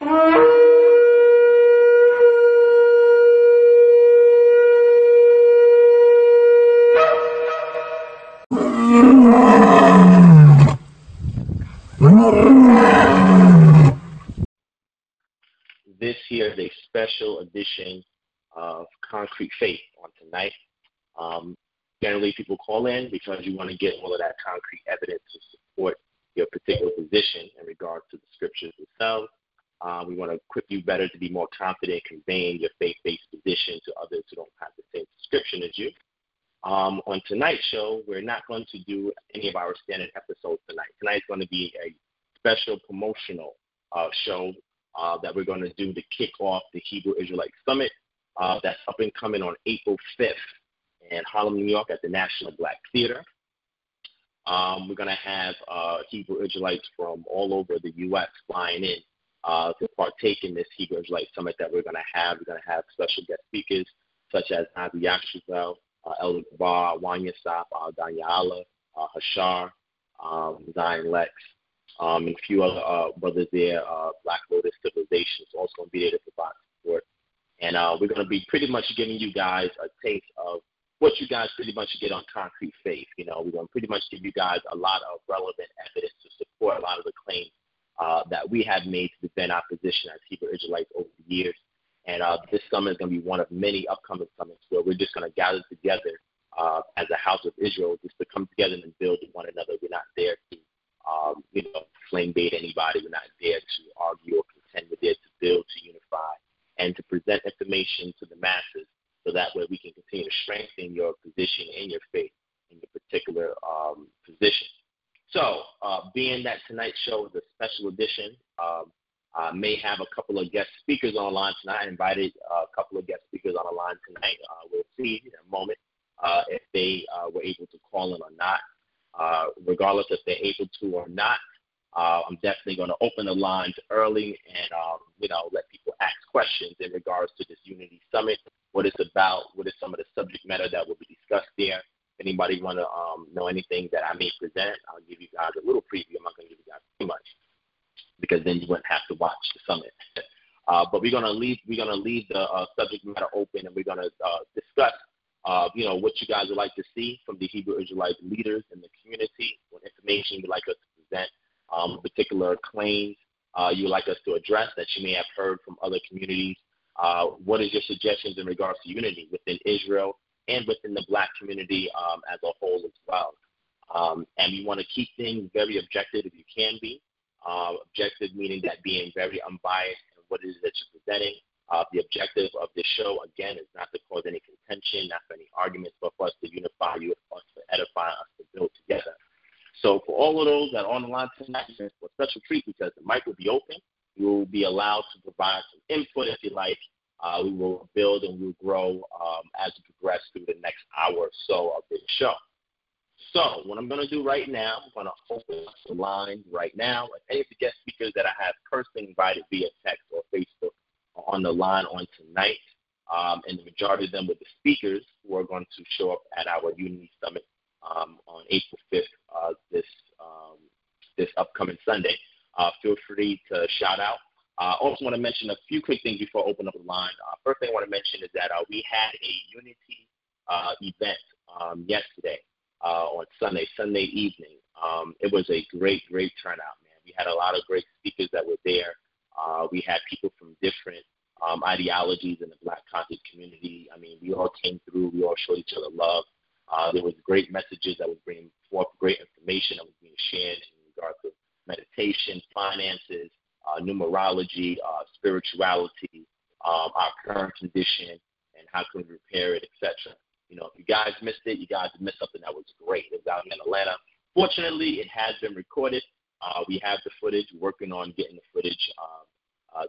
This here is a special edition of Concrete Faith on tonight. Generally, people call in because you want to get all of that concrete evidence to support your particular position in regards to the scriptures themselves. We want to equip you better to be more confident conveying your faith-based position to others who don't have the same description as you. On tonight's show, we're not going to do any of our standard episodes tonight. Tonight's going to be a special promotional show that we're going to do to kick off the Hebrew Israelite Summit that's up and coming on April 5th in Harlem, New York at the National Black Theater. We're going to have Hebrew Israelites from all over the U.S. flying in to partake in this Hebrew Israelite Summit that we're going to have. We're going to have special guest speakers such as Awanyasap, Elder Gabar, Awanyasap, Danyala, Hashar, Zion Lex, and a few other brothers there, Black Lotus Civilization is also going to be there to provide support. And we're going to be pretty much giving you guys a taste of what you guys pretty much get on Concrete Faith. You know, we're going to pretty much give you guys a lot of relevant evidence to support a lot of the claims that we have made to defend our position as Hebrew Israelites over the years. And this summit is going to be one of many upcoming summits where we're just going to gather together as a house of Israel just to come together and build with one another. We're not there to, flame bait anybody. We're not there to argue or contend. We're there to build, to unify, and to present information to the masses so that way we can continue to strengthen your position and your faith in your particular position. So, being that tonight's show is a special edition, I may have a couple of guest speakers online tonight. I invited a couple of guest speakers on the line tonight. We'll see in a moment if they were able to call in or not. Regardless if they're able to or not, I'm definitely going to open the lines early and, let people ask questions in regards to this Unity Summit, what it's about, what is some of the subject matter that will be discussed there. If anybody want to know anything that I may present, I'll give you guys a little preview. I'm not going to give you guys too much because then you wouldn't have to watch the summit. But we're going to leave the subject matter open, and we're going to discuss what you guys would like to see from the Hebrew Israelite leaders in the community, what information you'd like us to present, particular claims you would like us to address that you may have heard from other communities. What is your suggestions in regards to unity within Israel and within the Black community as a whole as well? And we want to keep things very objective if you can be. Objective meaning that being very unbiased in what it is that you're presenting. The objective of this show, again, is not to cause any contention, not for any arguments, but for us to unify you, for us to edify us, to build together. So for all of those that are on the line tonight, it's a special treat because the mic will be open. You will be allowed to provide some input if you like. We will build and we'll grow as we progress through the next hour or so of this show. So what I'm going to do right now, I'm going to open up the line right now. If any of the guest speakers that I have personally invited via text or Facebook are on the line on tonight, and the majority of them were the speakers who are going to show up at our Unity Summit on April 5th, this upcoming Sunday. Feel free to shout out. I also want to mention a few quick things before I open up the line. First thing I want to mention is that we had a Unity event yesterday on Sunday evening. It was a great turnout, man. We had a lot of great speakers that were there. We had people from different ideologies in the Black content community. I mean, we all came through. We all showed each other love. There was great messages that was bringing forth great information that was being shared in regard to meditation, finances, numerology, spirituality, our current condition, and how can we repair it, etc. If you guys missed it, you guys missed something that was great. It was out in Atlanta. Fortunately, it has been recorded. We have the footage. We're working on getting the footage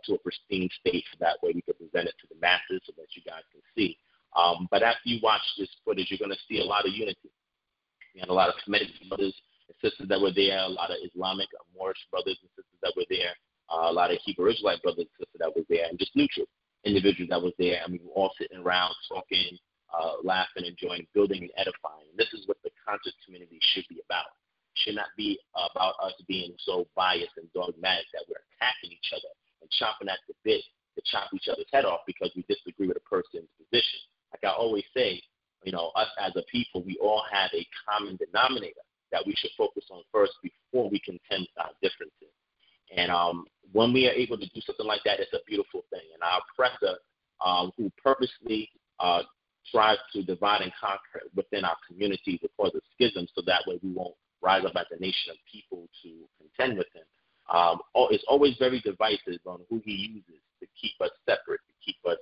to a pristine state so that way we can present it to the masses so that you guys can see. But after you watch this footage, you're going to see a lot of unity. We had a lot of Kemetic brothers and sisters that were there, a lot of Islamic Moorish brothers and sisters that were there, a lot of Hebrew Israelite brothers and sisters that were there, and just neutral individuals that was there. And we were all sitting around talking, laughing, enjoying, building, and edifying. This is what the concert community should be about. It should not be about us being so biased and dogmatic that we're attacking each other and chomping at the bit to chop each other's head off because we disagree with a person's position. Like I always say, us as a people, we all have a common denominator that we should focus on first before we contend with our differences. And when we are able to do something like that, it's a beautiful thing. And our oppressor, who purposely tries to divide and conquer within our community to cause a schism so that way we won't rise up as a nation of people to contend with him, is always very divisive on who he uses to keep us separate, to keep us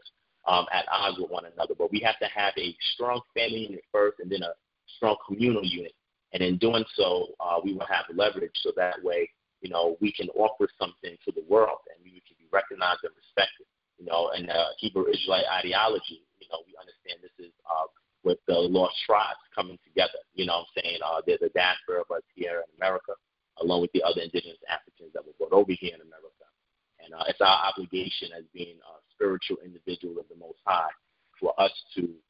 at odds with one another. But we have to have a strong family unit first and then a strong communal unit. And in doing so, we will have leverage so that way, we can offer something to the world and we can be recognized and respected. And Hebrew Israelite ideology, we understand this is with the lost tribes coming together. There's a diaspora of us here in America, along with the other indigenous Africans that were brought over here in America. And it's our obligation as being spiritual individuals of the Most High for us to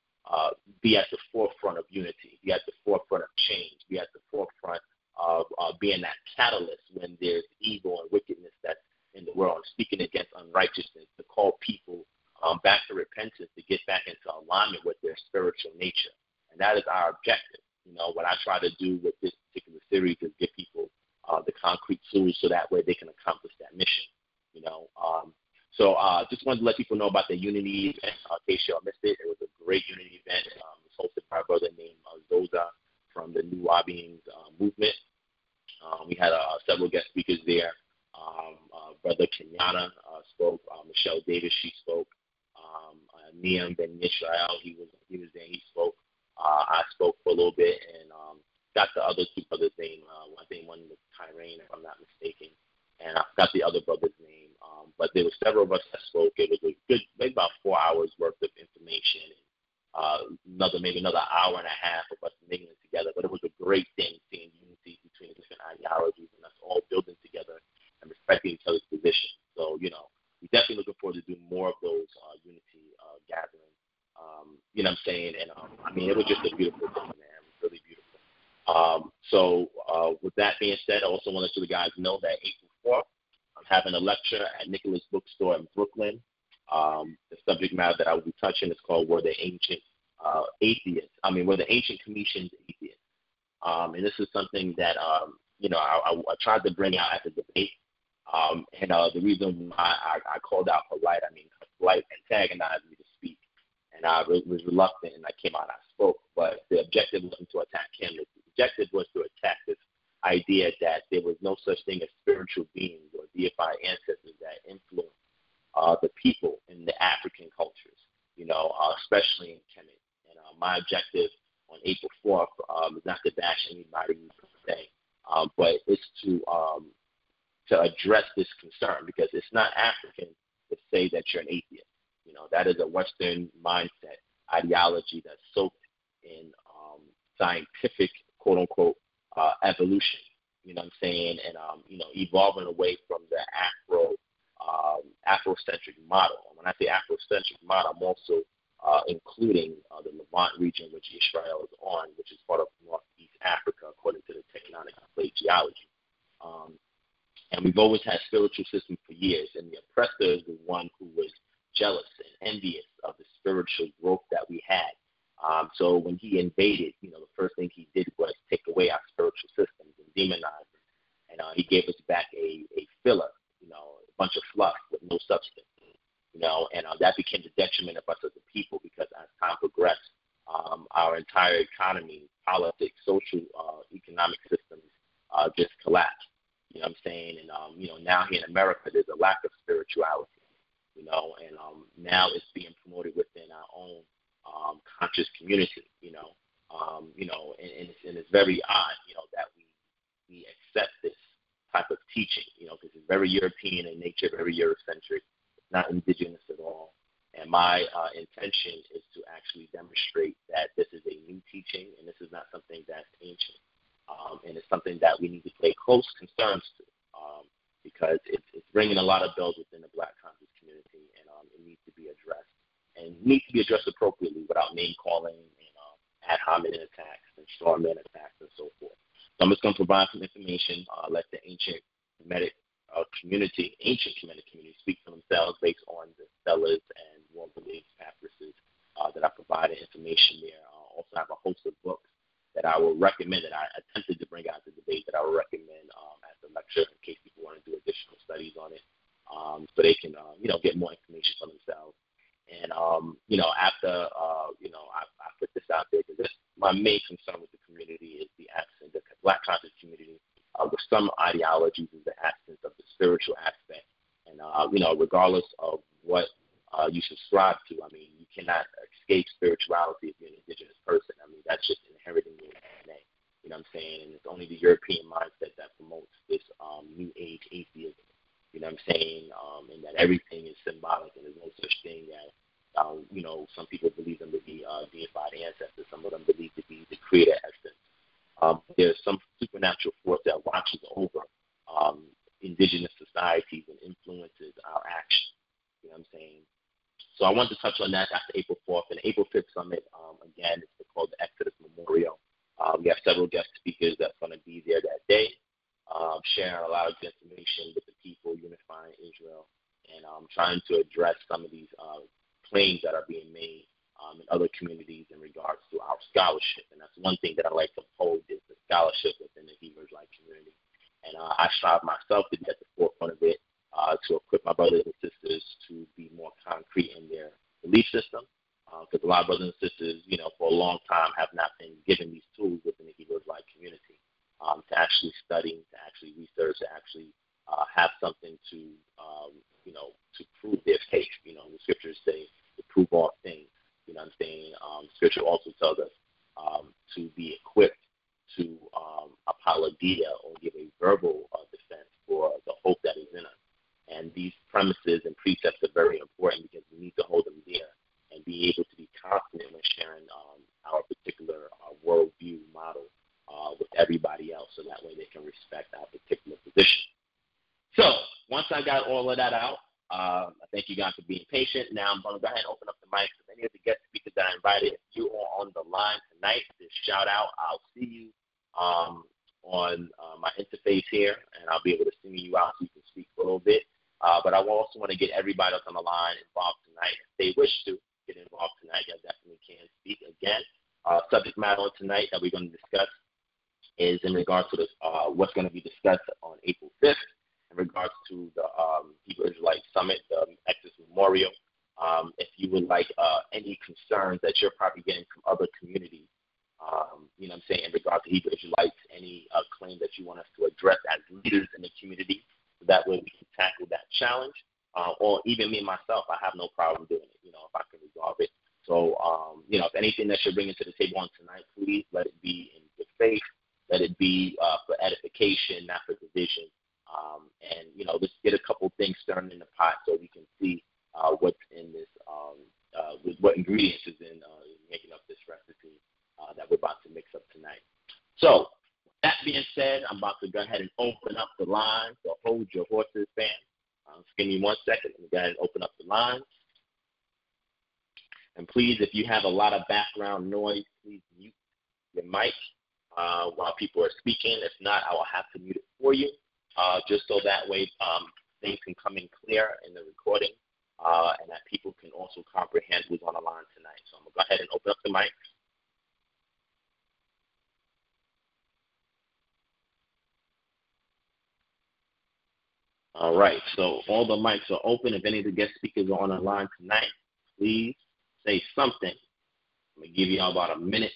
be at the forefront of unity, be at the forefront of change, be at the forefront of being that catalyst when there's evil and wickedness that's in the world, speaking against unrighteousness, to call people back to repentance, to get back into alignment with their spiritual nature. And that is our objective. What I try to do with this particular series is give people the concrete tools so that way they can accomplish that mission. So just wanted to let people know about the Unity event. In case y'all missed it, it was a great Unity event. It was hosted by a brother named Zoza from the New Wabians movement. We had several guest speakers there. Brother Kenyatta spoke. Michelle Davis, she spoke. Niam Ben Yisrael, he was there. He spoke. I spoke for a little bit, and got the other two brothers' name. I think one was Tyrone, if I'm not mistaken, and I forgot the other brother's name. But there were several of us that spoke. It was a good, maybe about 4 hours worth of information. Maybe another hour and a half of us making it together. But it was a great thing, seeing unity between the different ideologies and us all building together and respecting each other's position. So, we're definitely looking forward to doing more of those unity gatherings. And it was just a beautiful thing, man. It was really beautiful. So with that being said, I also want to let you guys know that April 4th, I'm having a lecture at Nicholas Bookstore in Brooklyn. The subject matter that I will be touching is called Were the Ancient Were the Ancient Commissions Atheists? And this is something that, I tried to bring out at the debate. And the reason why I called out Polite antagonized me to speak. And I was reluctant, and I came out and I spoke. But the objective wasn't to attack him. The objective was to attack this idea that there was no such thing as spiritual beings or deified ancestors that influence the people in the African cultures, especially in Kemet. And my objective on April 4th is not to bash anybody per se, but it's to address this concern, because it's not African to say that you're an atheist. That is a Western mindset ideology that's soaked in scientific, quote unquote, evolution. And evolving away from the Afrocentric model. And when I say Afrocentric model, I'm also including the Levant region, which Israel is on, which is part of Northeast Africa, according to the tectonic plate geology. And we've always had spiritual systems for years, and the oppressor is the one who was jealous and envious of the spiritual growth that we had. So when he invaded, the first thing he did was take away our spiritual systems and demonize them. And he gave us back a filler, a bunch of fluff with no substance, and that became the detriment of us as a people, because as time progressed, our entire economy, politics, social, economic systems just collapsed. And now here in America, there's a lack of spirituality, and now it's being promoted within our own conscious community, and it's very odd, that we accept this type of teaching, because it's very European in nature, very Eurocentric, not indigenous at all. And my intention is to actually demonstrate that this is a new teaching, and this is not something that's ancient. And it's something that we need to pay close concerns to, because it's ringing a lot of bells within the Black conscious community, and it needs to be addressed. And needs to be addressed appropriately without name-calling and ad hominem attacks and strawman attacks and so forth. So I'm just going to provide some information, let the ancient Kemetic community speak for themselves based on the sellers and more-related papyruses that I provided information there. I also have a host of books that I will recommend, that I attempted to bring out the debate, that I will recommend at the lecture in case people want to do additional studies on it, so they can, get more information for themselves. And, after, I put this out there because my main concern with the community is the absence, the Black conscious community, with some ideologies, is the absence of the spiritual aspect. And, regardless of what you subscribe to, I mean, you cannot escape spirituality if you're an indigenous person. I mean, that's just inherent in your DNA. You know what I'm saying? And it's only the European mindset that promotes this new age atheism. You know what I'm saying? And that everything is symbolic, and there's no such thing as, some people believe them to be deified ancestors. Some of them believe to be the creator essence. There's some supernatural force that watches over indigenous societies and influences our actions. You know what I'm saying? So I wanted to touch on that after April 4th. And the April 5th summit, again, it's called the Exodus Memorial. We have several guest speakers that's going to be there that day, sharing a lot of information with the people, unifying Israel, and trying to address some of these claims that are being made in other communities in regards to our scholarship. And that's one thing that I like to uphold, is the scholarship within the Hebrew Israelite community. And I strive myself to be at the forefront of it, to equip my brothers and sisters to be more concrete in their belief system. Because a lot of brothers and sisters, for a long time have not been given these tools within the Hebrew Israelite community to actually study, to actually research, to actually have something to, to prove their faith. The scriptures say to prove all things. You know what I'm saying? Scripture also tells us to be equipped to apologia, or give a verbal defense for the hope that is in us. And these premises and precepts are very important because we need to hold them dear and be able to be confident when sharing our particular worldview model with everybody else, so that way they can respect our particular position. So once I got all of that out, I thank you guys for being patient. Now I'm going to go ahead and open up the mic. If any of the guest speakers that I invited, if you are on the line tonight, just shout out. I'll see you on my interface here, and I'll be able to sing you out so you can speak for a little bit. But I also want to get everybody else on the line involved tonight. If they wish to get involved tonight, you definitely can speak. Again, subject matter on tonight that we're going to discuss is in regards to what's going to be discussed on April 5th in regards to the Hebrew Israelite Summit, the Exodus Memorial. If you would like any concerns that you're probably getting from other communities, you know what I'm saying, in regards to Hebrew Israelites, any claim that you want us to address as leaders in the community, so that way we can tackle that challenge. Or even me myself, I have no problem doing it, if I can resolve it. So, if anything that you're bringing to the table on tonight, please let it be in good faith. Let it be for edification, not for division. And, let's get a couple things stirring in the pot so we can see what's in this, what ingredients is in making up this recipe that we're about to mix up tonight. So, that being said, I'm about to go ahead and open up the line. So hold your horses, fam. Just give me 1 second. Let me go ahead and open up the lines. And please, if you have a lot of background noise, please mute your mic while people are speaking. If not, I will have to mute it for you, just so that way things can come in clear in the recording, and that people can also comprehend who's on the line tonight. So I'm going to go ahead and open up the mic. All right, so all the mics are open. If any of the guest speakers are on the line tonight, please say something. I'm going to give you all about a minute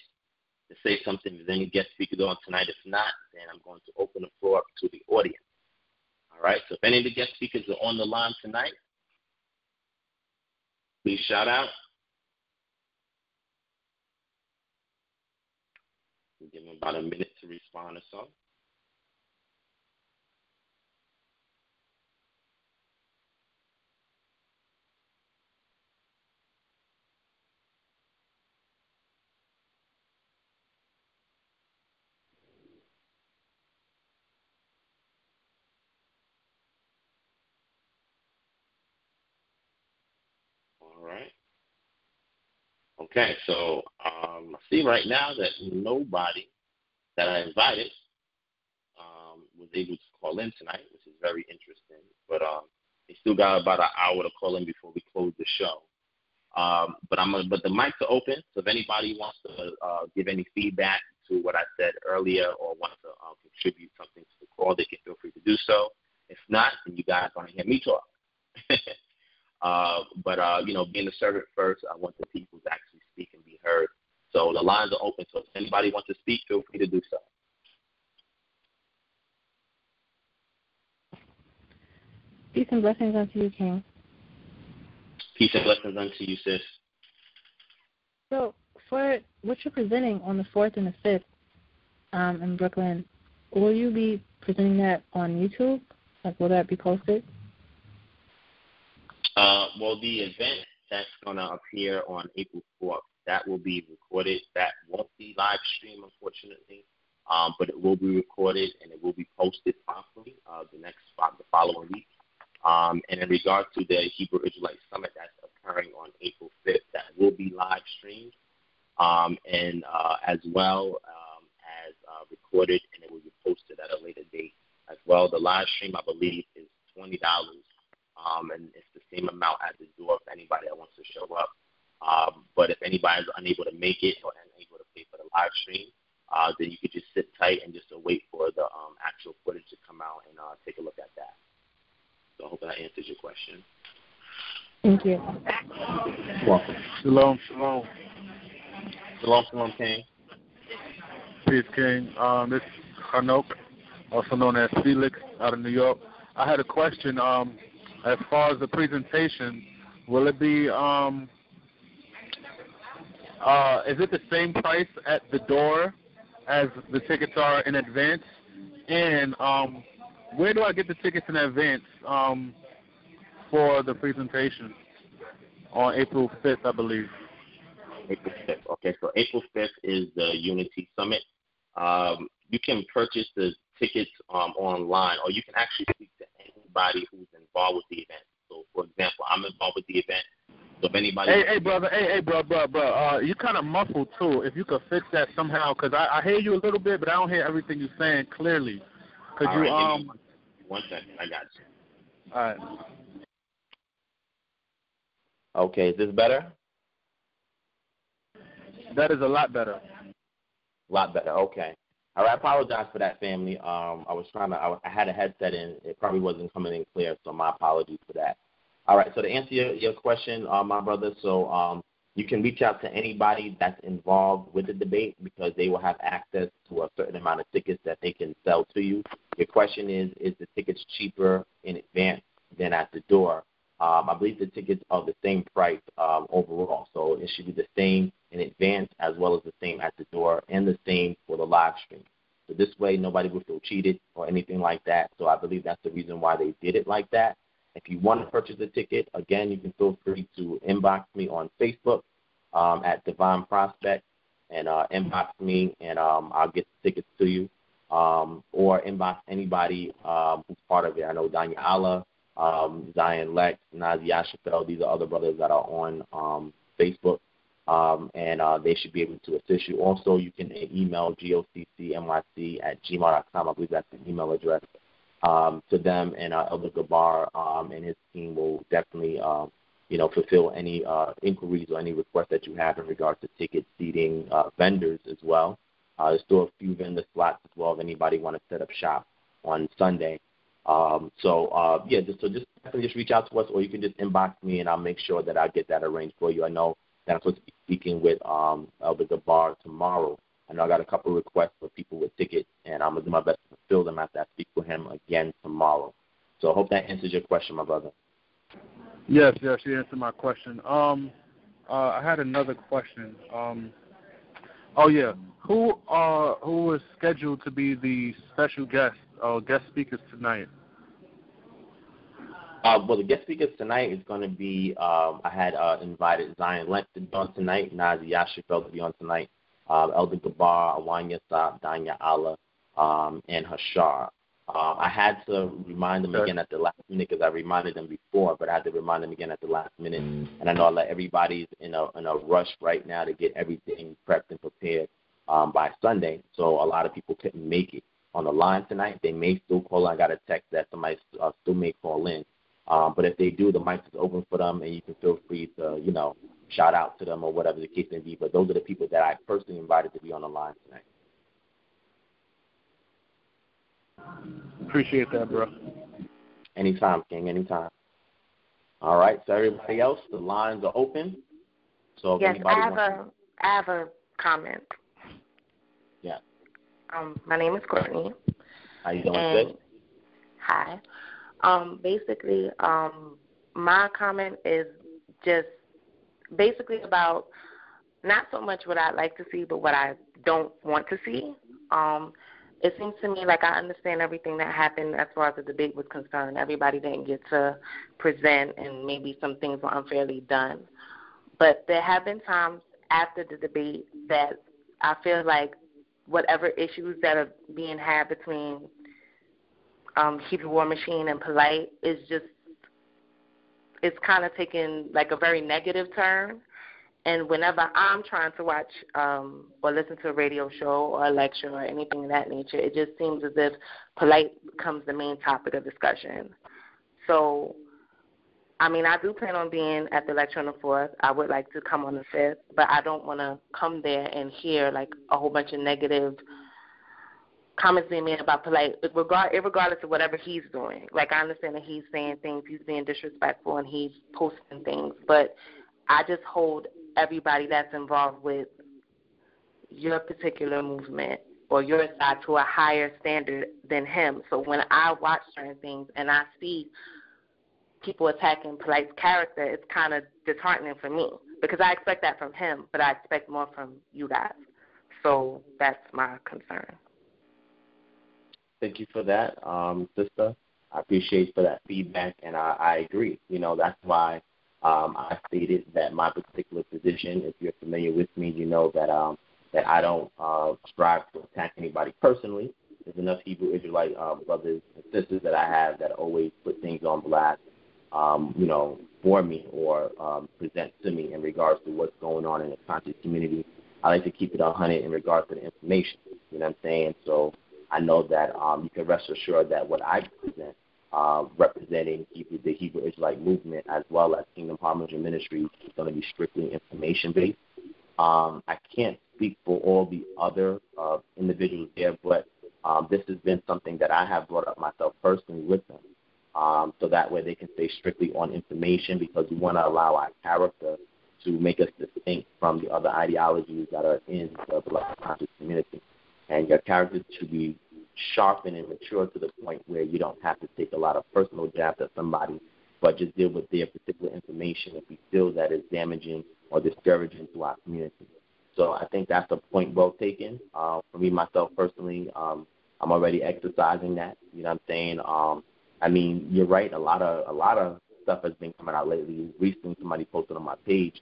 to say something. If any guest speakers are on tonight, if not, then I'm going to open the floor up to the audience. All right, so if any of the guest speakers are on the line tonight, please shout out. We'll give them about a minute to respond or so. All right. Okay, so I see right now that nobody that I invited was able to call in tonight, which is very interesting. But They still got about an hour to call in before we close the show. But the mics are open, so if anybody wants to give any feedback to what I said earlier or wants to contribute something to the call, they can feel free to do so. If not, then you guys want to hear me talk. Being the servant first, I want the people to actually speak and be heard. So the lines are open, so if anybody wants to speak, feel free to do so. Peace and blessings unto you, King. Peace and blessings unto you, sis. So for what you're presenting on the 4th and the 5th in Brooklyn, will you be presenting that on YouTube? Like, will that be posted? The event that's going to appear on April 4th, that will be recorded. That won't be live streamed, unfortunately, but it will be recorded and it will be posted promptly the following week. And in regard to the Hebrew Israelite Summit that's occurring on April 5th, that will be live streamed as well as recorded, and it will be posted at a later date as well. The live stream, I believe, is $20, and it's the same amount at the door for anybody that wants to show up. But if anybody is unable to make it or unable to pay for the live stream, then you could just sit tight and just wait for the actual footage to come out and take a look at that. So I hope that answers your question. Thank you. Welcome. Shalom, shalom. Shalom, shalom, King. Peace, King. This is Hanok, also known as Felix, out of New York. I had a question. As far as the presentation, will it be, is it the same price at the door as the tickets are in advance? And where do I get the tickets in advance for the presentation on April 5th, I believe? April 5th. Okay, so April 5th is the Unity Summit. You can purchase the tickets online, or you can actually speak to anybody who's involved with the event. So, for example, I'm involved with the event. So if anybody... Hey, bro. You kind of muffled, too. If you could fix that somehow, because I hear you a little bit, but I don't hear everything you're saying clearly. Could All you... right, give me 1 second. I got you. All right. Okay, is this better? That is a lot better. A lot better, okay. All right, I apologize for that, family. I had a headset in. It probably wasn't coming in clear, so my apologies for that. All right, so to answer your question, my brother, so you can reach out to anybody that's involved with the debate because they will have access to a certain amount of tickets that they can sell to you. Your question is the tickets cheaper in advance than at the door? I believe the tickets are the same price overall, so it should be the same in advance as well as the same at the door and the same for the live stream. So this way nobody will feel cheated or anything like that, so I believe that's the reason why they did it like that. If you want to purchase a ticket, again, you can feel free to inbox me on Facebook at Divine Prospect and inbox me, and I'll get the tickets to you. Or inbox anybody who's part of it. I know Danya Allah, Zion Lex, Nazi Ashafel, these are other brothers that are on Facebook, and they should be able to assist you. Also, you can email goccnyc@gmail.com. I believe that's the email address to them, and Elder Gabar and his team will definitely fulfill any inquiries or any requests that you have in regards to ticket seating, vendors as well. There's still a few vendor slots as well if anybody want to set up shop on Sunday. Just reach out to us, or you can just inbox me, and I'll make sure that I get that arranged for you. I know that I'm supposed to be speaking with Elder Gabar tomorrow. I know I got a couple of requests for people with tickets, and I'm going to do my best to fulfill them after I speak with him again tomorrow. So I hope that answers your question, my brother. Yes, you answered my question. I had another question. Who is scheduled to be the special guest speakers tonight? The guest speakers tonight is going to be, I had invited Zion Lex to be on tonight, Nazi Ashafel to be on tonight, Elder Gabar, Awanyasap, Danya Allah, and Hashar. I had to remind them again at the last minute because I reminded them before, but I had to remind them again at the last minute. And I know everybody's in a rush right now to get everything prepped and prepared by Sunday. So a lot of people couldn't make it on the line tonight. They may still call. I got a text that somebody still may call in. But if they do, the mic is open for them, and you can feel free to, shout out to them or whatever the case may be. But those are the people that I personally invited to be on the line tonight. Appreciate that, bro. Anytime, King, anytime. All right, so everybody else, the lines are open. So if yes, anybody I have a comment. Yeah. My name is Courtney. How you doing, sis? Hi. Basically, my comment is just basically about not so much what I'd like to see, but what I don't want to see. It seems to me like I understand everything that happened as far as the debate was concerned. Everybody didn't get to present, and maybe some things were unfairly done. But there have been times after the debate that I feel like whatever issues that are being had between Hebrew War Machine and Polite is just, it's kind of taken like a very negative turn. And whenever I'm trying to watch or listen to a radio show or a lecture or anything of that nature, it just seems as if Polite becomes the main topic of discussion. So, I mean, I do plan on being at the lecture on the 4th. I would like to come on the 5th, but I don't want to come there and hear like a whole bunch of negative comments being made about Polite, regardless of whatever he's doing. Like, I understand that he's saying things, he's being disrespectful, and he's posting things, but I just hold everybody that's involved with your particular movement or your side to a higher standard than him. So when I watch certain things and I see people attacking Polite's character, it's kind of disheartening for me because I expect that from him, but I expect more from you guys. So that's my concern. Thank you for that, sister. I appreciate for that feedback, and I agree. That's why I stated that my particular position, if you're familiar with me, you know that I don't strive to attack anybody personally. There's enough Hebrew Israelite brothers and sisters that I have that always put things on blast, for me or present to me in regards to what's going on in the conscious community. I like to keep it 100 in regards to the information. You know what I'm saying? So I know that you can rest assured that what I present, representing the Hebrew Israelite movement as well as Kingdom Harbinger Ministries, is going to be strictly information-based. I can't speak for all the other individuals there, but this has been something that I have brought up myself personally with them, so that way they can stay strictly on information, because we want to allow our character to make us distinct from the other ideologies that are in the Black conscious community. And your character should be sharpened and mature to the point where you don't have to take a lot of personal jabs at somebody, but just deal with their particular information if you feel that is damaging or discouraging to our community. So I think that's a point well taken. For me, myself personally, I'm already exercising that. You know what I'm saying? I mean, you're right. A lot of stuff has been coming out lately. Recently, somebody posted on my page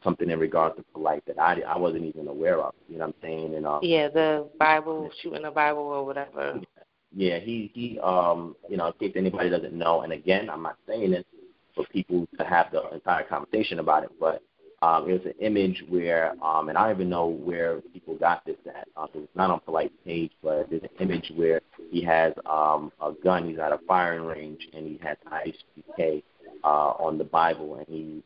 something in regards to Polite that I wasn't even aware of. You know what I'm saying? And the Bible, shooting the Bible or whatever. Yeah, he in case anybody doesn't know, and again, I'm not saying this for people to have the entire conversation about it, but it was an image where, and I don't even know where people got this at. It's not on Polite's page, but there's an image where he has a gun. He's at a firing range, and he has ISPK on the Bible, and he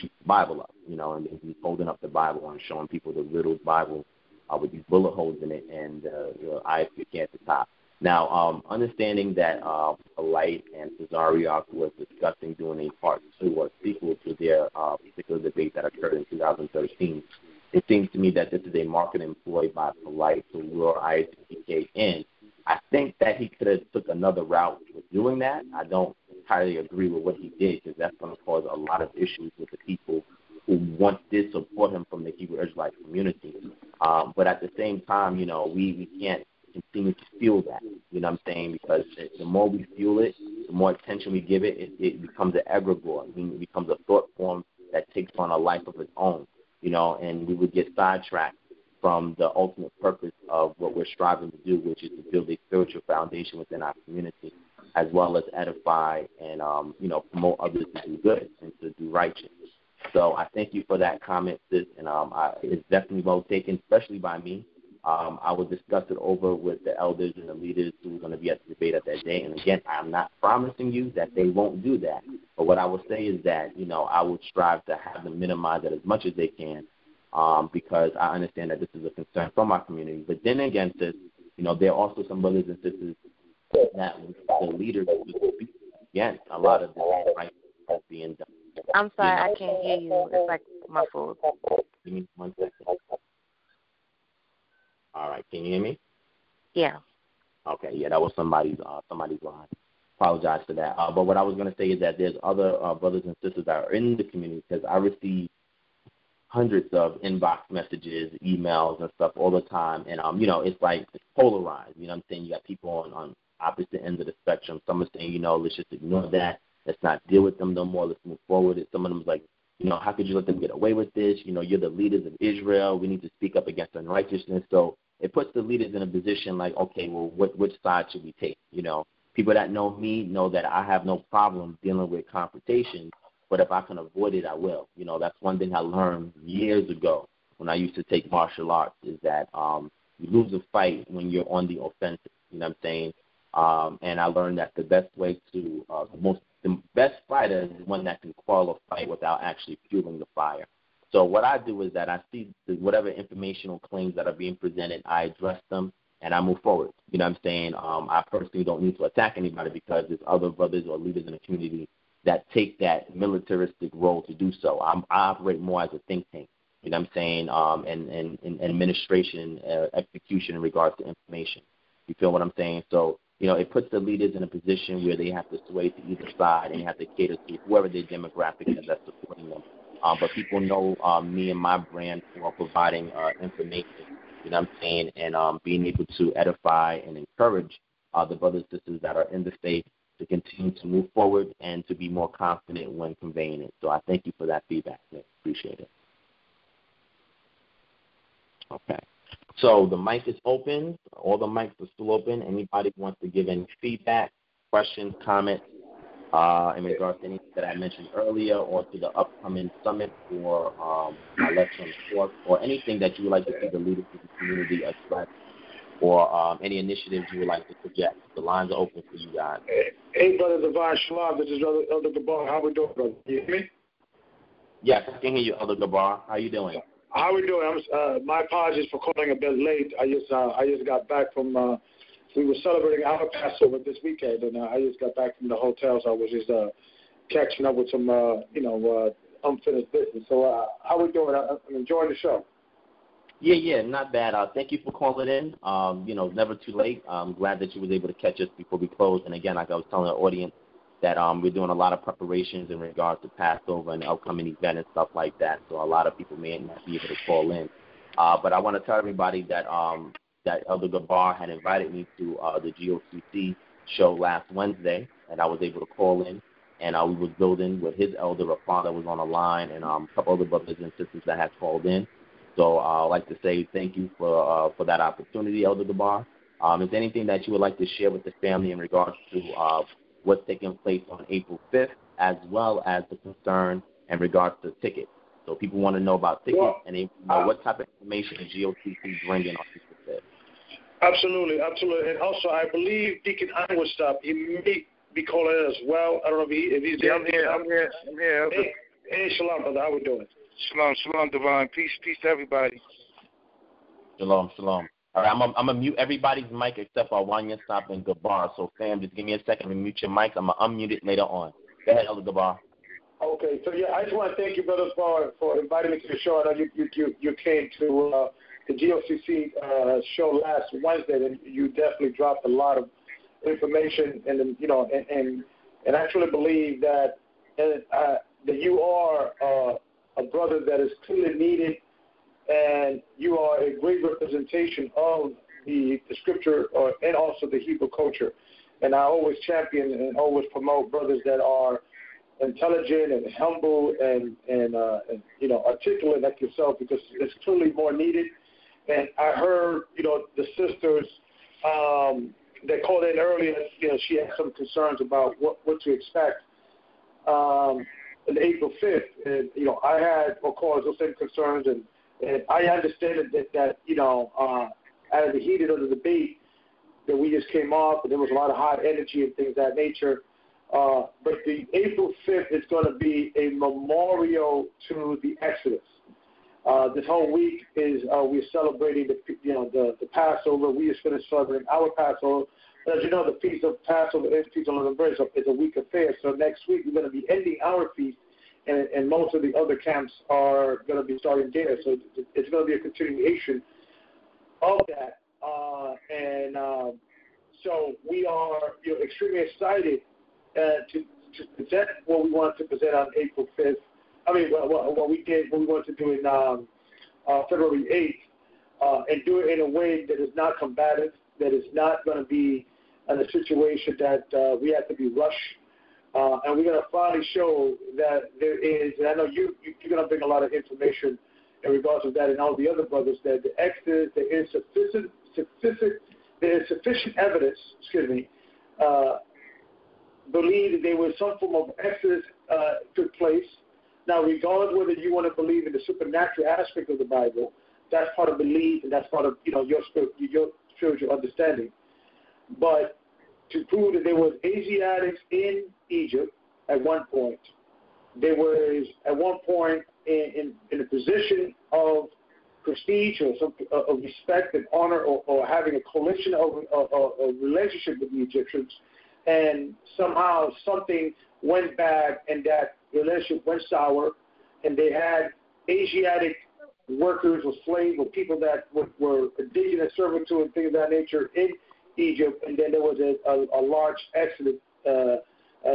shoots the Bible up, and he's holding up the Bible and showing people the riddled Bible with these bullet holes in it and ISPK at the top. Now, understanding that Polite and Cesariak was discussing doing a part 2 or sequel to their particular debate that occurred in 2013, it seems to me that this is a marketing ploy by Polite to lure ISPK in. I think that he could have took another route with doing that. I don't entirely agree with what he did, because that's going to cause a lot of issues with the people who once did support him from the Hebrew Israelite community. But at the same time, we can't continue to fuel that, you know what I'm saying? Because the more we fuel it, the more attention we give it, it becomes an egregore. It becomes a thought form that takes on a life of its own, and we would get sidetracked from the ultimate purpose of what we're striving to do, which is to build a spiritual foundation within our community, as well as edify and, promote others to do good and to do righteous. So I thank you for that comment, sis, and it's definitely well taken, especially by me. I will discuss it over with the elders and the leaders who are going to be at the debate at that day. And, again, I'm not promising you that they won't do that. But what I will say is that, I will strive to have them minimize it as much as they can because I understand that this is a concern from our community. But then again, sis, there are also some brothers and sisters that the leaders will speak against a lot of this right that's being done. I'm sorry, I can't hear you. It's like muffled. Give me 1 second. All right, can you hear me? Yeah. Okay, yeah, that was somebody's line. Apologize for that. But what I was going to say is that there's other brothers and sisters that are in the community because I receive hundreds of inbox messages, emails, and stuff all the time. And, it's like it's polarized. You know what I'm saying? You got people on opposite ends of the spectrum. Some are saying, let's just ignore that. Let's not deal with them no more. Let's move forward. And some of them is like, how could you let them get away with this? You're the leaders of Israel. We need to speak up against unrighteousness. So it puts the leaders in a position like, okay, well, which side should we take? People that know me know that I have no problem dealing with confrontation, but if I can avoid it, I will. That's one thing I learned years ago when I used to take martial arts is that you lose a fight when you're on the offensive. You know what I'm saying? And I learned that the best way to the best fighter is one that can quell a fight without actually fueling the fire. So what I do is that I see whatever informational claims that are being presented, I address them, and I move forward. You know what I'm saying? I personally don't need to attack anybody because there's other brothers or leaders in the community that take that militaristic role to do so. I operate more as a think tank. You know what I'm saying? And administration, execution in regards to information. You feel what I'm saying? So, it puts the leaders in a position where they have to sway to either side and they have to cater to whoever their demographic is that's supporting them. But people know me and my brand for providing information, you know what I'm saying, and being able to edify and encourage the brothers and sisters that are in the faith to continue to move forward and to be more confident when conveying it. So I thank you for that feedback. I appreciate it. Okay. So the mic is open. All the mics are still open. Anybody wants to give any feedback, questions, comments in regards to anything that I mentioned earlier or to the upcoming summit or my lecture on the 4th or anything that you would like to see the leaders of the community address or any initiatives you would like to suggest. The lines are open for you guys. Hey, Brother Divine Shalom. This is Elder Gabar. How we doing, brother? You hear me? Yes, I can hear you, Elder Gabar. How you doing? How we doing? My apologies for calling a bit late. I just got back from. We were celebrating our Passover this weekend, and I just got back from the hotel. So I was just catching up with some, unfinished business. So how we doing? I'm enjoying the show. Yeah, not bad. Thank you for calling in. Never too late. I'm glad that you was able to catch us before we closed. And again, like I was telling the audience, that we're doing a lot of preparations in regards to Passover and the upcoming event and stuff like that. So a lot of people may not be able to call in. But I want to tell everybody that that Elder Gabar had invited me to the GOCC show last Wednesday, and I was able to call in. And we was building with his elder, a father was on the line, and a couple other brothers and sisters that had called in. So I'd like to say thank you for that opportunity, Elder Gabar. Is there anything that you would like to share with the family in regards to what's taking place on April 5th, as well as the concern in regards to tickets? So people want to know about tickets and they know what type of information the GOCC is bringing on April 5th. Absolutely. And also, I believe Deacon Awanyasap, he may be calling in as well. I don't know if he's there. I'm here. Hey, shalom, brother. How we doing? Shalom, Divine. Peace to everybody. Shalom. All right, I'm going to mute everybody's mic except for Awanyasap and Gabar. So, fam, just give me a second to mute your mics. I'm going to unmute it later on. Go ahead, Elder Gabar. Okay, so I just want to thank you, brothers, for inviting me to the show. I know you came to the GOCC show last Wednesday, and you definitely dropped a lot of information, and I truly believe that you are a brother that is clearly needed, and you are a great representation of the scripture and also the Hebrew culture. And I always champion and always promote brothers that are intelligent and humble and articulate like yourself, because it's clearly more needed. And I heard, the sisters that called in earlier, she had some concerns about what to expect on April 5th. And, I had, of course, those same concerns, and I understand that out of the heat of the debate that we just came off, and there was a lot of hot energy and things of that nature. But the April 5th is going to be a memorial to the Exodus. This whole week is we're celebrating the Passover. We just finished celebrating our Passover. But as you know, the Feast of Passover and Feast of Unleavened Bread is a week affair. So next week we're going to be ending our feast, and most of the other camps are going to be starting there. So it's going to be a continuation of that. So we are extremely excited to present what we wanted to present on April 5th. I mean, what we wanted to do in February 8th, and do it in a way that is not combative, that is not going to be in a situation that we have to be rushed. And we're going to finally show that there is, and I know you're going to bring a lot of information in regards to that and all the other brothers, that the Exodus, there is sufficient evidence, believe that there was some form of Exodus took place. Now, regardless whether you want to believe in the supernatural aspect of the Bible, that's part of belief and that's part of your spiritual understanding. But to prove that there was Asiatics in Egypt at one point, there was at one point in a position of prestige or some of respect and honor, or having a coalition of a relationship with the Egyptians, and somehow something went bad and that relationship went sour, and they had Asiatic workers or slaves or people that were indigenous servitude and things of that nature in Egypt, and then there was a large exodus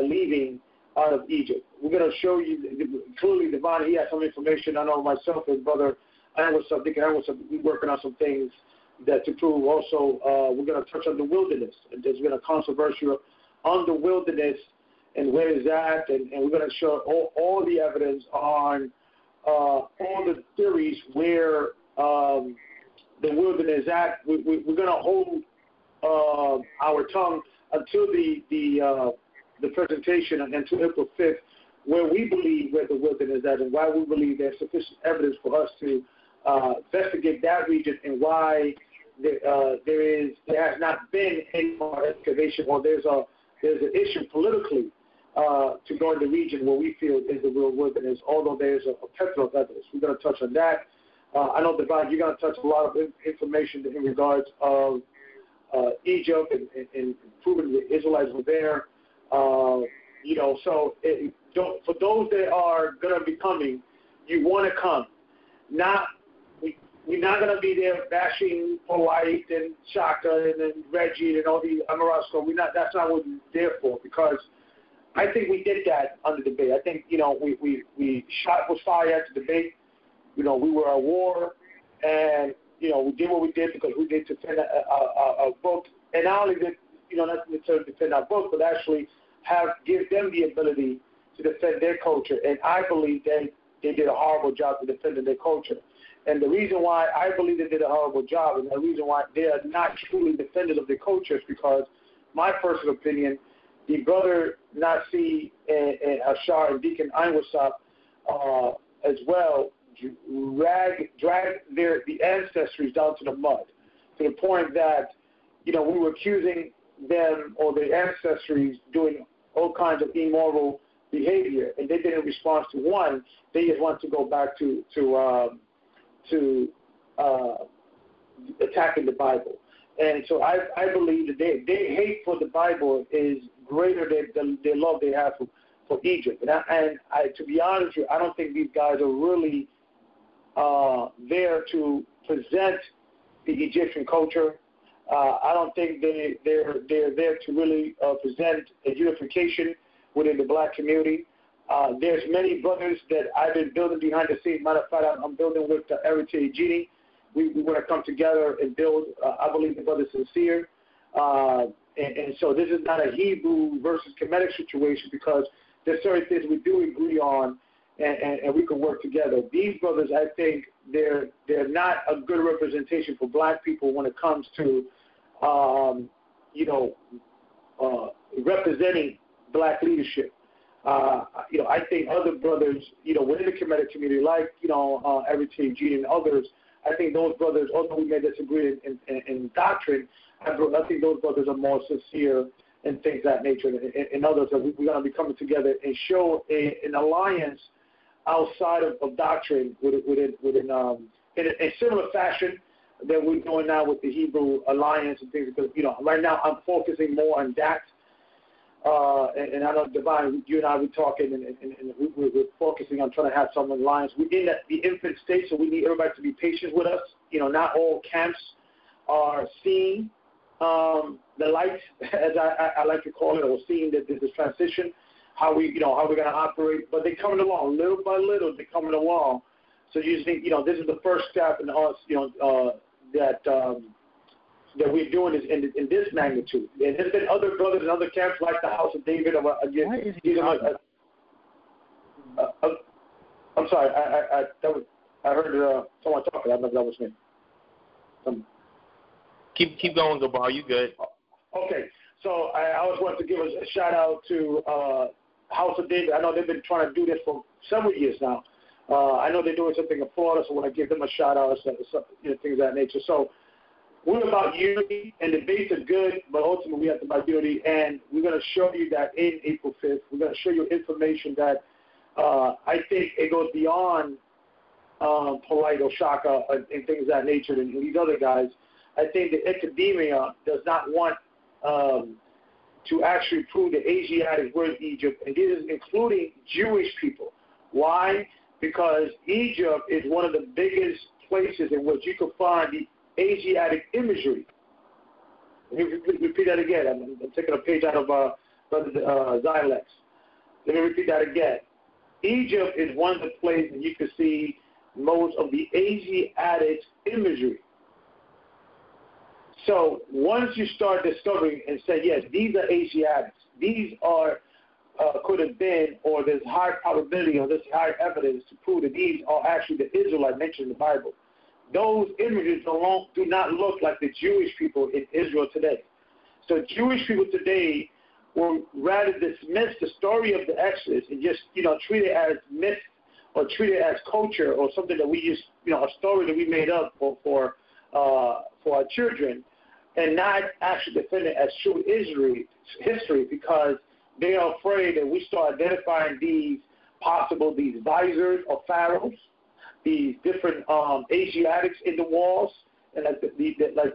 leaving out of Egypt. We're going to show you clearly, Devon, he has some information. I know myself and brother Awanyasap, Deacon Awanyasap, we're working on some things that to prove. Also, we're going to touch on the wilderness, and there's been a controversy on the wilderness and where is that, and we're going to show all the evidence on all the theories where the wilderness is at. We're going to hold our tongue until the presentation and until April 5th, where we believe where the wilderness is at and why we believe there's sufficient evidence for us to investigate that region, and why there has not been any more excavation, or there's an issue politically to go in the region where we feel is the real wilderness, although there's a plethora of evidence. We're going to touch on that. I know, Devon, you're going to touch a lot of information in regards of Egypt and proving the Israelites were there. So for those that are going to be coming, you want to come. We're not going to be there bashing Polite and Shaka and then Reggie and all the Amarasco. That's not what we're there for, because I think we did that on the debate. I think, we shot was fired at the debate. We were at war, and, we did what we did because we did defend our book. And not only did, not necessarily defend our book, but actually give them the ability to defend their culture. And I believe they did a horrible job to defending their culture. And the reason why I believe they did a horrible job, and the reason why they are not truly defenders of their culture, is because, my personal opinion, the brother Nasi and Ashar and Deacon Awanyasap as well dragged the ancestries down to the mud, to the point that, we were accusing them or their ancestries doing all kinds of immoral behavior, and they didn't respond to one. They just want to go back to attacking the Bible. And so I believe that their hate for the Bible is greater than the love they have for Egypt. And to be honest with you, I don't think these guys are really there to present the Egyptian culture. I don't think they're there to really present a unification within the black community. There's many brothers that I've been building behind the scenes. Matter of fact, I'm building with Eric Genie. We want to come together and build. I believe the brother's sincere. And so this is not a Hebrew versus Kemetic situation, because there's certain things we do agree on, and we can work together. These brothers, I think, they're not a good representation for black people when it comes to, representing black leadership. I think other brothers, within the Kemetic community, like, Eric Genie and others, I think those brothers, although we may disagree in doctrine, I think those brothers are more sincere and things of that nature. And others that we're going to be coming together and show an alliance outside of doctrine in a similar fashion that we're doing now with the Hebrew Alliance and things. Because right now I'm focusing more on that. And I know, Divine, you and I were talking, and we're focusing on trying to have some alliance. We're in the infant state, so we need everybody to be patient with us. Not all camps are seeing the light, as I like to call it, or seeing that there's a transition, how we're going to operate. But they're coming along, little by little, they're coming along. So you think, this is the first step in us, that we're doing is in this magnitude. And there's been other brothers in other camps like the House of David. I'm sorry, I heard someone talking. I don't know if that was me. Keep going, Gabar. You good? Okay. So I always want to give a shout out to House of David. I know they've been trying to do this for several years now. I know they're doing something in Florida, so I want to give them a shout out, things of that nature. So we're about unity, and debates are good, but ultimately we have to about unity, and we're going to show you that in April 5th. We're going to show you information that I think it goes beyond Polite or Shaka and things of that nature and these other guys. I think the academia does not want to actually prove that Asiatics were in Egypt, and this is including Jewish people. Why? Because Egypt is one of the biggest places in which you can find the Asiatic imagery. Let me repeat that again. I'm taking a page out of Brother Xilex. Let me repeat that again. Egypt is one of the places you can see most of the Asiatic imagery. So once you start discovering and say, yes, these are Asiatics, these are could have been, or there's high probability or there's high evidence to prove that these are actually the Israelites mentioned in the Bible. Those images do not look like the Jewish people in Israel today. So Jewish people today will rather dismiss the story of the Exodus and just, treat it as myth or treat it as culture or something that we just, a story that we made up for our children, and not actually defend it as true history, because they are afraid that we start identifying these visors or pharaohs, these different Asiatics in the walls, and like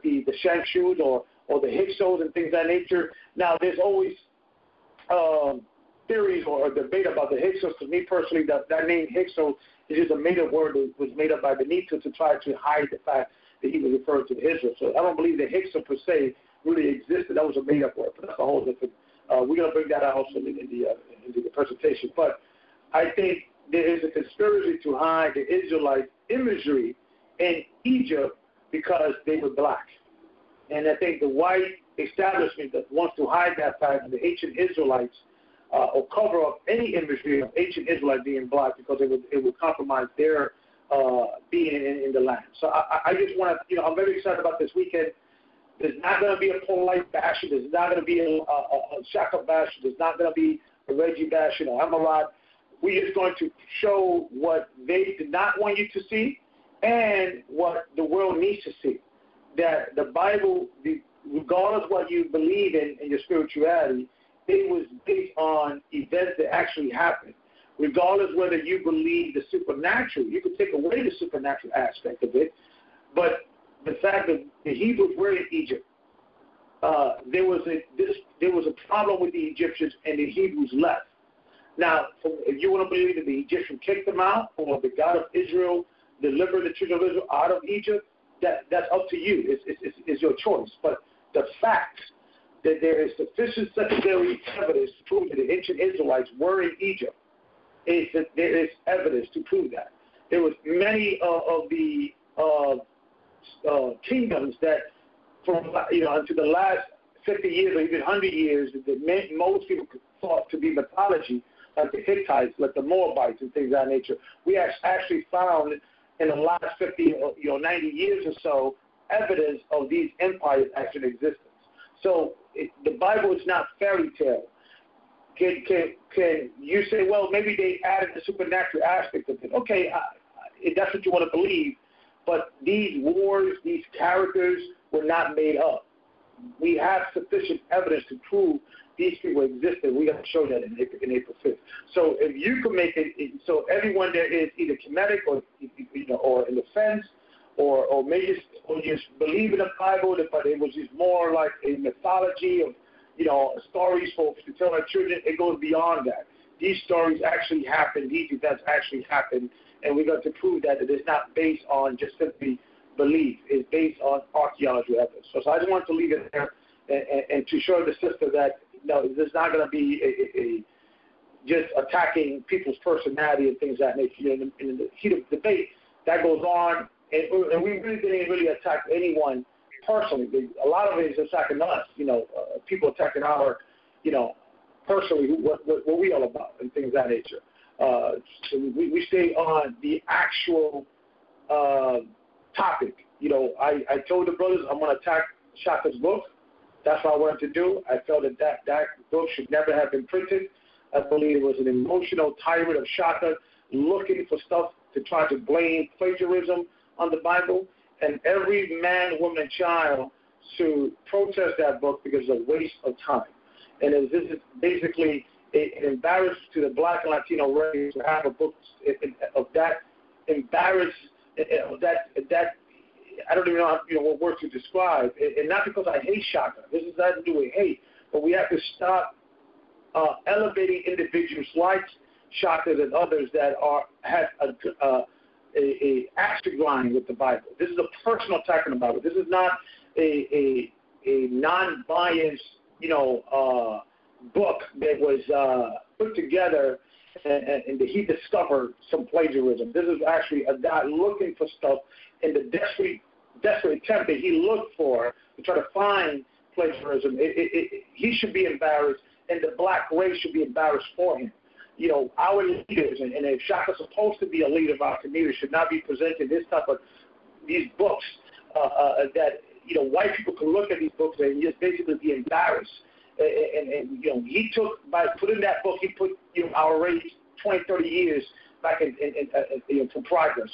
the Shamshus or the Hyksos and things of that nature. Now, there's always theories or debate about the Hyksos. To me personally, that name Hyksos is just a made-up word that was made up by Benito to try to hide the fact that he was referring to Israel. So I don't believe the Hyksos per se really existed. That was a made-up word, but that's a whole different. We're going to bring that out also in the presentation. But I think there is a conspiracy to hide the Israelite imagery in Egypt because they were black. And I think the white establishment that wants to hide that fact of the ancient Israelites or cover up any imagery of ancient Israelites being black because it would compromise their being in the land. So I just want to, I'm very excited about this weekend. There's not going to be a Polite bashing. There's not going to be a Shaka bashing. There's not going to be a Reggie bashing or Amarat. We're just going to show what they did not want you to see and what the world needs to see. That the Bible, regardless of what you believe in your spirituality, it was based on events that actually happened. Regardless whether you believe the supernatural, you could take away the supernatural aspect of it, but the fact that the Hebrews were in Egypt, there was a problem with the Egyptians, and the Hebrews left. Now, if you want to believe that the Egyptians kicked them out, or the God of Israel delivered the children of Israel out of Egypt, that's up to you. It's your choice. But the fact that there is sufficient secondary evidence to prove that the ancient Israelites were in Egypt, there is evidence to prove that. There was many of the kingdoms that, from into the last 50 years or even 100 years, that most people thought to be mythology, like the Hittites, like the Moabites and things of that nature. We actually found in the last 50 or 90 years or so evidence of these empires actually in existence. So the Bible is not fairy tale. Can you say, well, maybe they added the supernatural aspect of it? Okay, if that's what you want to believe, But these wars, these characters were not made up. We have sufficient evidence to prove these people existed. We got to show that in April 5th. So if you can make it, so everyone there is either Kemetic or or in the fence, or maybe just believe in the Bible, but it was just more like a mythology of stories to tell our children. It goes beyond that. These stories actually happened. These events actually happened, and we got to prove that it is not based on just simply belief. It's based on archaeological evidence. So I just wanted to leave it there and to show the sister that there's not going to be just attacking people's personality and things of that nature. In the heat of debate, that goes on, and we really didn't really attack anyone personally. A lot of it is attacking us. People attacking our, personally, what we all about and things of that nature. So we stay on the actual topic. I told the brothers I'm going to attack Shaka's book. That's what I wanted to do. I felt that book should never have been printed. I believe it was an emotional tirade of Shaka looking for stuff to try to blame plagiarism on the Bible. And every man, woman, and child should protest that book because it's a waste of time. And this is basically an embarrassment to the Black and Latino race to have a book of that that I don't even know what word to describe. And not because I hate Shaka. This has nothing to do with hate. But we have to stop elevating individuals like Shaka and others that have a axe to grind with the Bible. This is a personal attack on the Bible. This is not a non-biased, book that was put together and he discovered some plagiarism. This is actually a guy looking for stuff in the desperate attempt that he looked for to try to find plagiarism. He should be embarrassed, and the Black race should be embarrassed for him. Our leaders, and if Shaka's supposed to be a leader of our community, should not be presenting these books that white people can look at these books and just basically be embarrassed. And he took, by putting that book, he put our race 20, 30 years back to progress.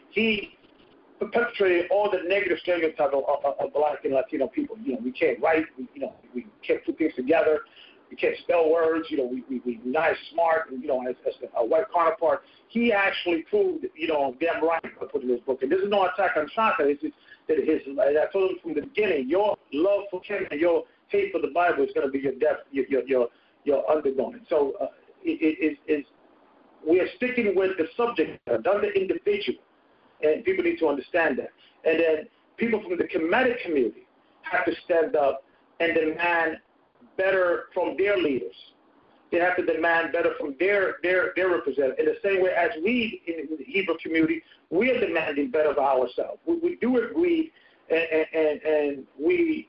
He perpetuated all the negative stereotypes of Black and Latino people. We can't write, we can't put things together, we can't spell words, we not as smart, as a white counterpart. He actually proved, damn right by putting this book. And this is no attack on Shaka. It's just that I told him from the beginning, your love for him and your hate for the Bible is going to be your death, your undergoing. So we are sticking with the subject, not the individual. And people need to understand that. And then people from the Kemetic community have to stand up and demand better from their leaders. They have to demand better from their representatives. In the same way as we in the Hebrew community, we are demanding better of ourselves. We do agree, and we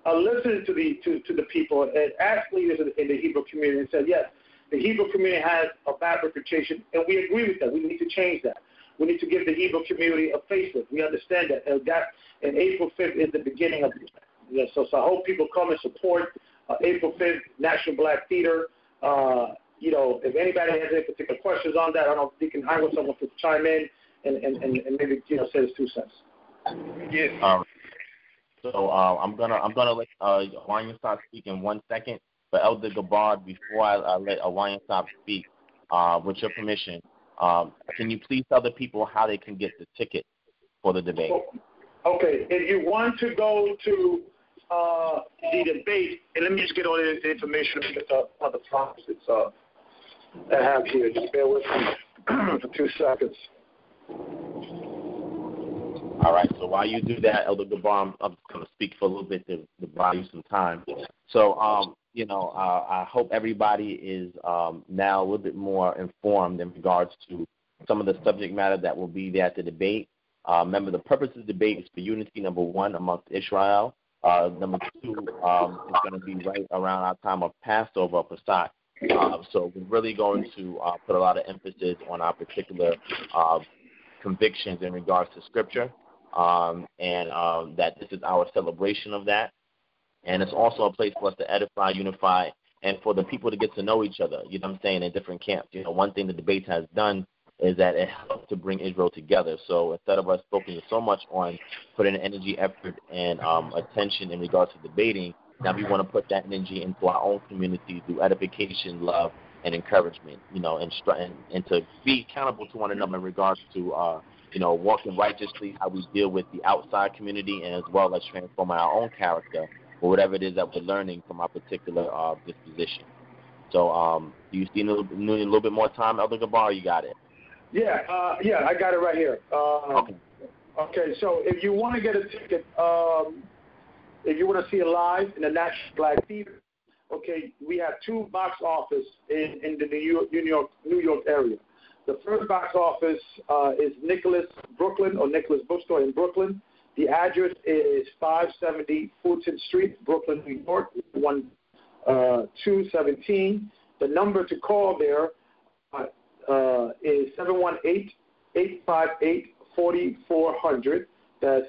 are listening to the people and ask leaders in the Hebrew community and say, yes, the Hebrew community has a bad reputation, and we agree with that. We need to change that. We need to give the Hebrew community a facelift. We understand that. And April 5th is the beginning of it. So I hope people come and support April 5th, National Black Theater. If anybody has any particular questions on that, I don't know if Deacon Heinrich, someone could chime in and maybe say his 2 cents. Yes. So I'm gonna let Awanyasap speak in 1 second. But Elder Gabar, before I let Awanyasap speak, with your permission, can you please tell the people how they can get the ticket for the debate? Okay. If you want to go to the debate, and let me just get all the information with the other prompts I have here. Just bear with me for 2 seconds. All right. So while you do that, Elder Gabar, I'm going to speak for a little bit to buy you some time. So, I hope everybody is now a little bit more informed in regards to some of the subject matter that will be there at the debate. Remember, the purpose of the debate is for unity, number one, amongst Israel. Number two, is going to be right around our time of Passover, Pesach. So we're really going to put a lot of emphasis on our particular convictions in regards to Scripture, and that this is our celebration of that. And it's also a place for us to edify, unify, and for the people to get to know each other, in different camps. One thing the debate has done is that it helps to bring Israel together. So instead of us focusing so much on putting energy, effort, and attention in regards to debating, now we want to put that energy into our own community through edification, love, and encouragement, and to be accountable to one another in regards to, walking righteously, how we deal with the outside community, and as well as transforming our own character or whatever it is that we're learning from our particular disposition. So do you still need a little bit more time, Elder Gabar? You got it? Yeah, I got it right here. Okay, so if you want to get a ticket, if you want to see it live in the National Black Theater, okay, we have 2 box offices in the New York area. The first box office is Nicholas Bookstore in Brooklyn. The address is 570 Fulton Street, Brooklyn, New York, 1-217. The number to call there is 718-858-4400. That's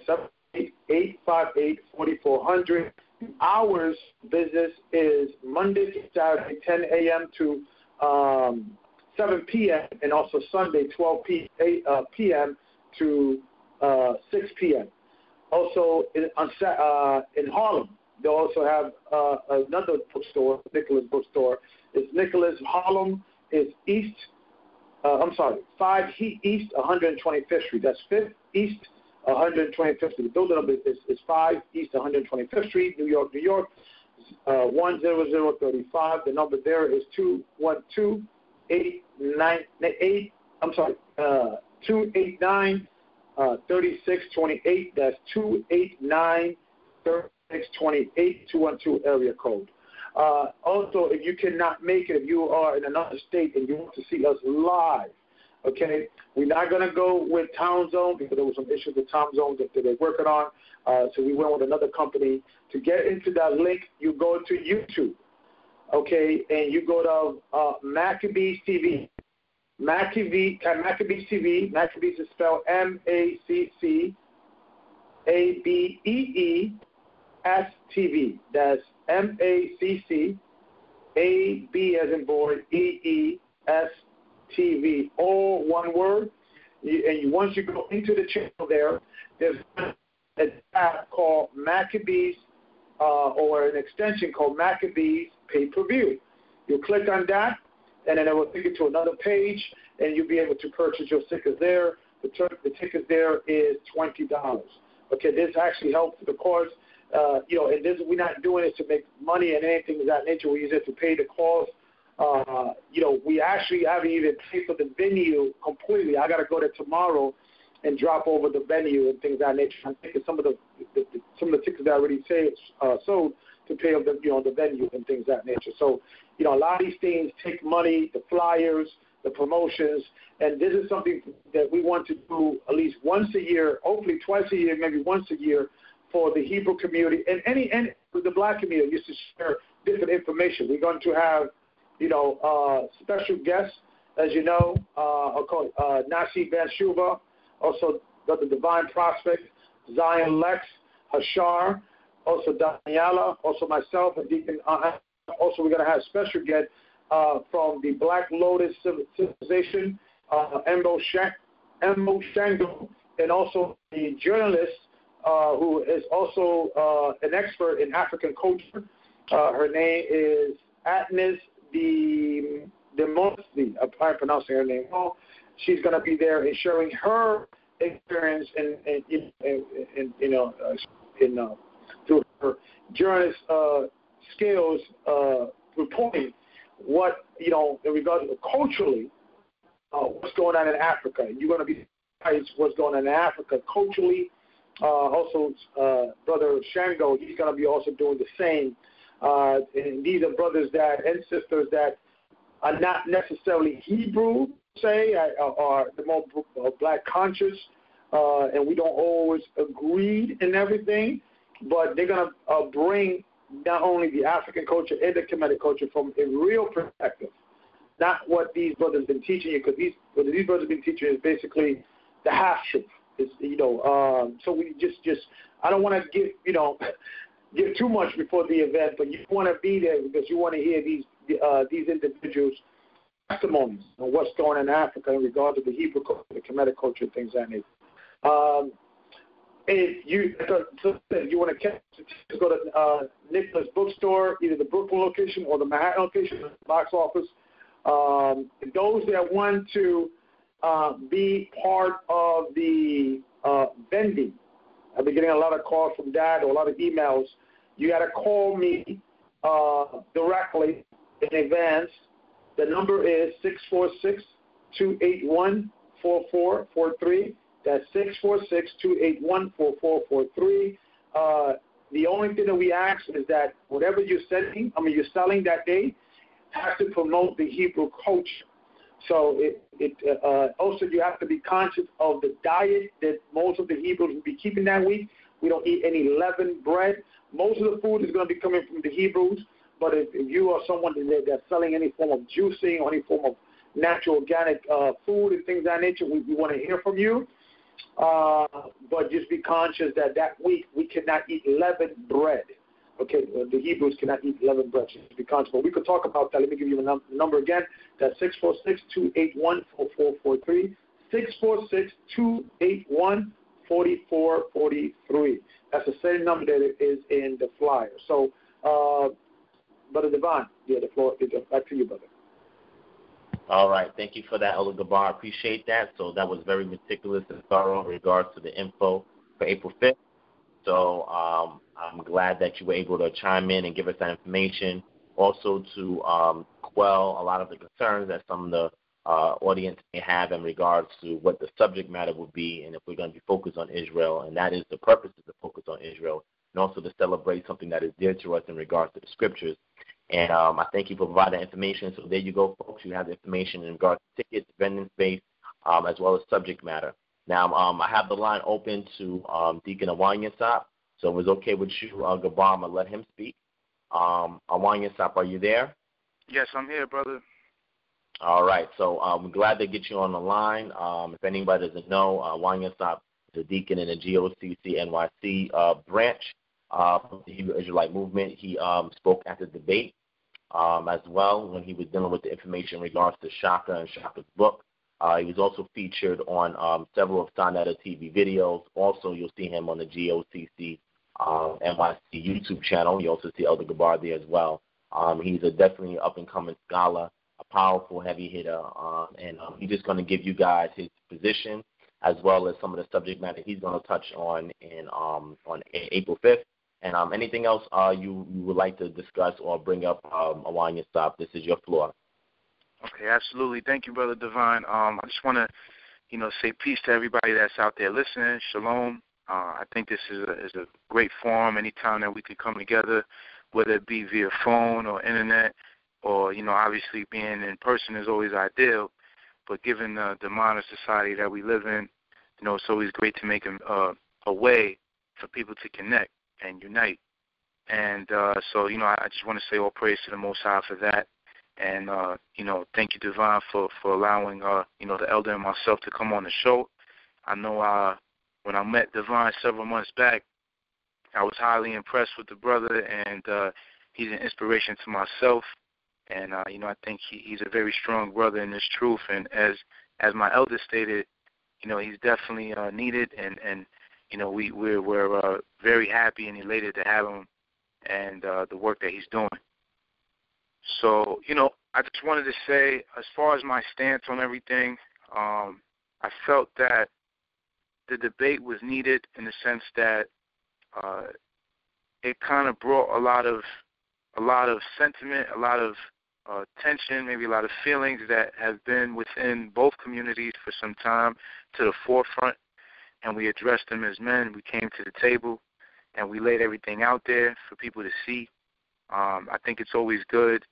718-858-4400. Hours business is Monday to Saturday, 10 a.m. to 7 p.m. and also Sunday, 12 p.m. to 6 p.m. Also in Harlem, they also have another bookstore, Nicholas Bookstore. It's Nicholas Harlem. It's 5 East 125th Street. That's 5th East 125th Street. The building number is 5 East 125th Street, New York, 10035. The number there is 289-3628. That's 289-3628, 212 area code. Also, if you cannot make it, if you are in another state and you want to see us live, okay, we're not going to go with Town Zone because there was some issues with Town Zone that they're working on. So we went with another company. To get into that link, you go to YouTube, okay, and you go to MaccabeesTV. MaccabeesTV. Maccabees is spelled MaccabeesTV. That's MaccabeesTV, as in boy, EESTV, all one word. Once you go into the channel there's a tab called Maccabees, or an extension called Maccabees Pay-Per-View. You'll click on that, and then it will take you to another page, and you'll be able to purchase your tickets there. The ticket there is $20. Okay, this actually helps the cause. And this, we're not doing it to make money and anything of that nature. We use it to pay the cost. We actually haven't even paid for the venue completely. I got to go there tomorrow and drop over the venue and things of that nature. I'm taking some of the tickets that I already sold to pay up the venue and things of that nature. So, a lot of these things take money, the flyers, the promotions, and this is something that we want to do at least once a year, hopefully twice a year, maybe once a year, for the Hebrew community and the black community, just to share different information. We're going to have, special guests, as you know, Nasi Ben Shuva, also the Divine Prospect, Zion Lex, Hashar, also Daniela, also myself and Deacon. Also, we're going to have special guests from the Black Lotus Civilization, Embo Shango, and also the journalist who is also an expert in African culture. Her name is Atnis Demosti. I'm probably pronouncing her name wrong. She's going to be there and sharing her experience through her journalist skills, reporting what, in regards to culturally, what's going on in Africa. You're going to be surprised what's going on in Africa culturally. Also, Brother Shango, he's going to be also doing the same. And these are brothers and sisters that are not necessarily Hebrew, are the more black conscious, and we don't always agree in everything, but they're going to bring not only the African culture and the Kemetic culture from a real perspective, not what these brothers have been teaching you, because what these brothers have been teaching is basically the half-truth. So we just I don't want to give too much before the event, but you want to be there because you want to hear these individuals testimonies on what's going on in Africa in regard to the Hebrew culture, the Kemetic culture, things like that. If you want to go to Nicholas Bookstore, either the Brooklyn location or the Manhattan location, box office. Those that want to be part of the vending, I've been getting a lot of calls from that or a lot of emails. You got to call me directly in advance. The number is 646-281-4443. That's 646-281-4443. The only thing that we ask is that whatever you're selling that day, has to promote the Hebrew culture. So also you have to be conscious of the diet that most of the Hebrews will be keeping that week. We don't eat any leavened bread. Most of the food is going to be coming from the Hebrews. But if you are someone that's selling any form of juicing or any form of natural organic food and things of that nature, we want to hear from you. But just be conscious that week we cannot eat leavened bread. Okay, the Hebrews cannot eat leavened bread. Just be conscious. But we could talk about that. Let me give you the number again. That's 646-281-4443. 646-281-4443. That's the same number that is in the flyer. So, Brother Devon, the floor is back to you, brother. All right. Thank you for that, Elder Gabar. I appreciate that. So that was very meticulous and thorough in regards to the info for April 5th. So I'm glad that you were able to chime in and give us that information. Also to quell a lot of the concerns that some of the audience may have in regards to what the subject matter would be and if we're going to be focused on Israel. And that is the purpose is to focus on Israel and also to celebrate something that is dear to us in regards to the scriptures. And I thank you for providing that information. So there you go, folks. You have the information in regards to tickets, vending space, as well as subject matter. Now, I have the line open to Deacon Awanyasap. So if it's okay with you, Gabar, I'm going to let him speak. Awanyasap, are you there? Yes, I'm here, brother. All right. So I'm glad to get you on the line. If anybody doesn't know, Awanyasap is a deacon in the GOCC NYC branch of the Hebrew Israelite movement. He spoke at the debate as well when he was dealing with the information in regards to Shaka and Shaka's book. He was also featured on several of Sonetta TV videos. Also, you'll see him on the GOCC NYC YouTube channel. You also see Elder Gabar there as well. He's a definitely up-and-coming scholar, a powerful heavy hitter, and he's just going to give you guys his position as well as some of the subject matter he's going to touch on on April 5th. And anything else you would like to discuss or bring up, Awanyasap, this is your floor. Okay, absolutely. Thank you, Brother Divine. I just want to, say peace to everybody that's out there listening. Shalom. I think this is a great forum anytime that we can come together, whether it be via phone or internet or, obviously being in person is always ideal. But given the modern society that we live in, it's always great to make a way for people to connect and unite. And so, I just want to say all praise to the Most High for that. And, thank you, Divine, for allowing, the elder and myself to come on the show. I know when I met Divine several months back, I was highly impressed with the brother, and he's an inspiration to myself. And, I think he's a very strong brother in this truth. And as my elder stated, he's definitely needed, and we're very happy and elated to have him and the work that he's doing. So, I just wanted to say, as far as my stance on everything, I felt that the debate was needed in the sense that it kind of brought a lot of sentiment, a lot of tension, maybe a lot of feelings that have been within both communities for some time to the forefront, and we addressed them as men. We came to the table, and we laid everything out there for people to see. I think it's always good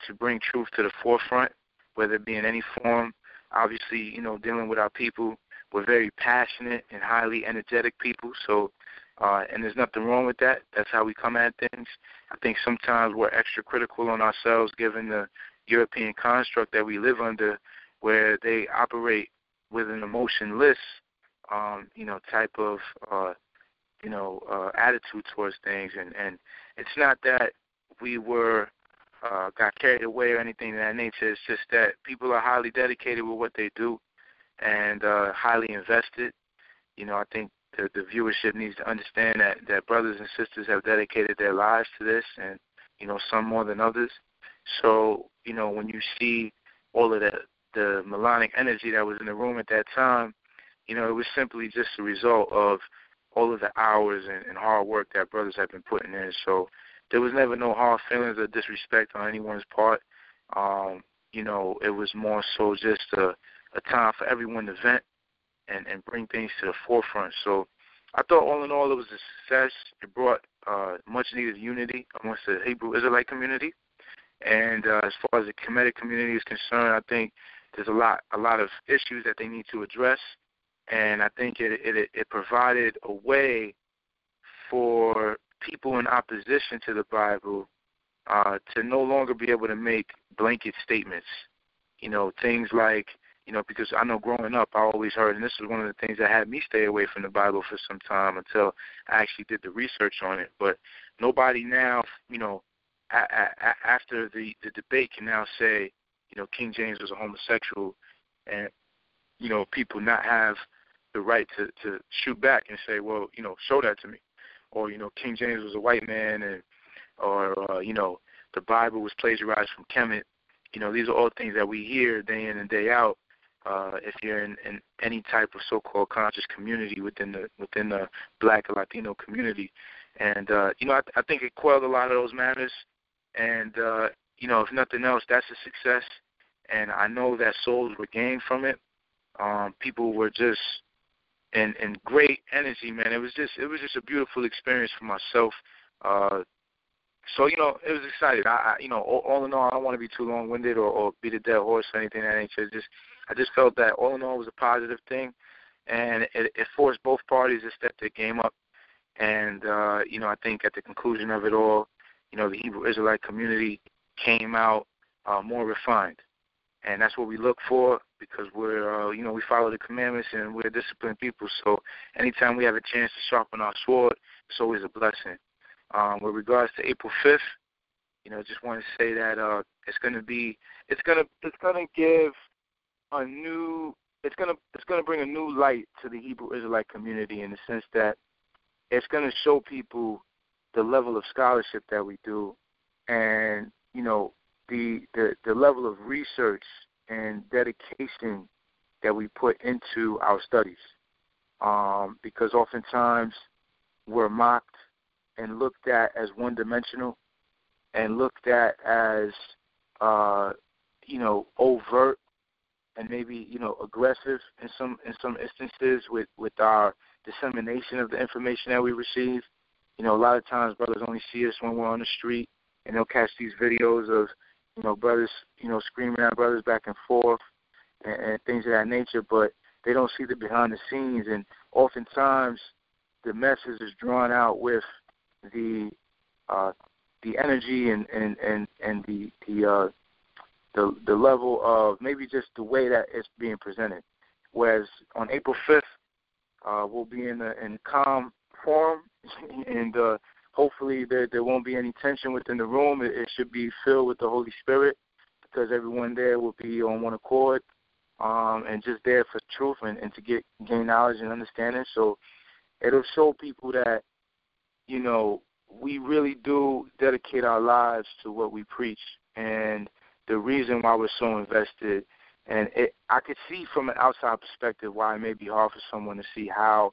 to bring truth to the forefront, whether it be in any form. Obviously, dealing with our people, we're very passionate and highly energetic people, so and there's nothing wrong with that. That's how we come at things. I think sometimes we're extra critical on ourselves given the European construct that we live under, where they operate with an emotionless, type of, attitude towards things. And it's not that we were got carried away or anything of that nature. It's just that people are highly dedicated with what they do and highly invested. I think the viewership needs to understand that brothers and sisters have dedicated their lives to this, and, some more than others. So, when you see all of the melodic energy that was in the room at that time, it was simply just a result of all of the hours and hard work that brothers have been putting in. So there was never no hard feelings or disrespect on anyone's part. It was more so just a time for everyone to vent and bring things to the forefront. So I thought all in all it was a success. It brought much needed unity amongst the Hebrew Israelite community. And as far as the Kemetic community is concerned, I think there's a lot of issues that they need to address. And I think it provided a way for people in opposition to the Bible to no longer be able to make blanket statements. Things like, because I know growing up I always heard, and this was one of the things that had me stay away from the Bible for some time until I actually did the research on it. But nobody now, after the debate can now say, King James was a homosexual, and, people not have the right to shoot back and say, well, show that to me. Or, King James was a white man, or the Bible was plagiarized from Kemet. These are all things that we hear day in and day out. If you're in any type of so-called conscious community within the Black or Latino community, and I think it quelled a lot of those matters. And if nothing else, that's a success. And I know that souls were gained from it. People were just in great energy, man. It was just a beautiful experience for myself. So, it was exciting. All in all, I don't want to be too long-winded or beat a dead horse or anything of that nature. I just felt that all in all it was a positive thing, and it forced both parties to step their game up. And, I think at the conclusion of it all, the Hebrew Israelite community came out more refined. And that's what we look for, because we're, we follow the commandments and we're disciplined people. So anytime we have a chance to sharpen our sword, it's always a blessing. With regards to April 5th, just want to say that it's going to bring a new light to the Hebrew Israelite community, in the sense that it's going to show people the level of scholarship that we do, and the level of research and dedication that we put into our studies, because oftentimes we're mocked and looked at as one-dimensional, and looked at as overt and maybe aggressive in some instances with our dissemination of the information that we receive. A lot of times brothers only see us when we're on the street, and they'll catch these videos of brothers screaming at brothers back and forth and things of that nature, but they don't see the behind the scenes. And oftentimes the message is drawn out with the energy and the level of maybe just the way that it's being presented. Whereas on April 5th, we'll be in calm form, and hopefully there won't be any tension within the room. It should be filled with the Holy Spirit, because everyone there will be on one accord, and just there for truth and to gain knowledge and understanding. So it'll show people that, we really do dedicate our lives to what we preach, and the reason why we're so invested. And I could see from an outside perspective why it may be hard for someone to see how,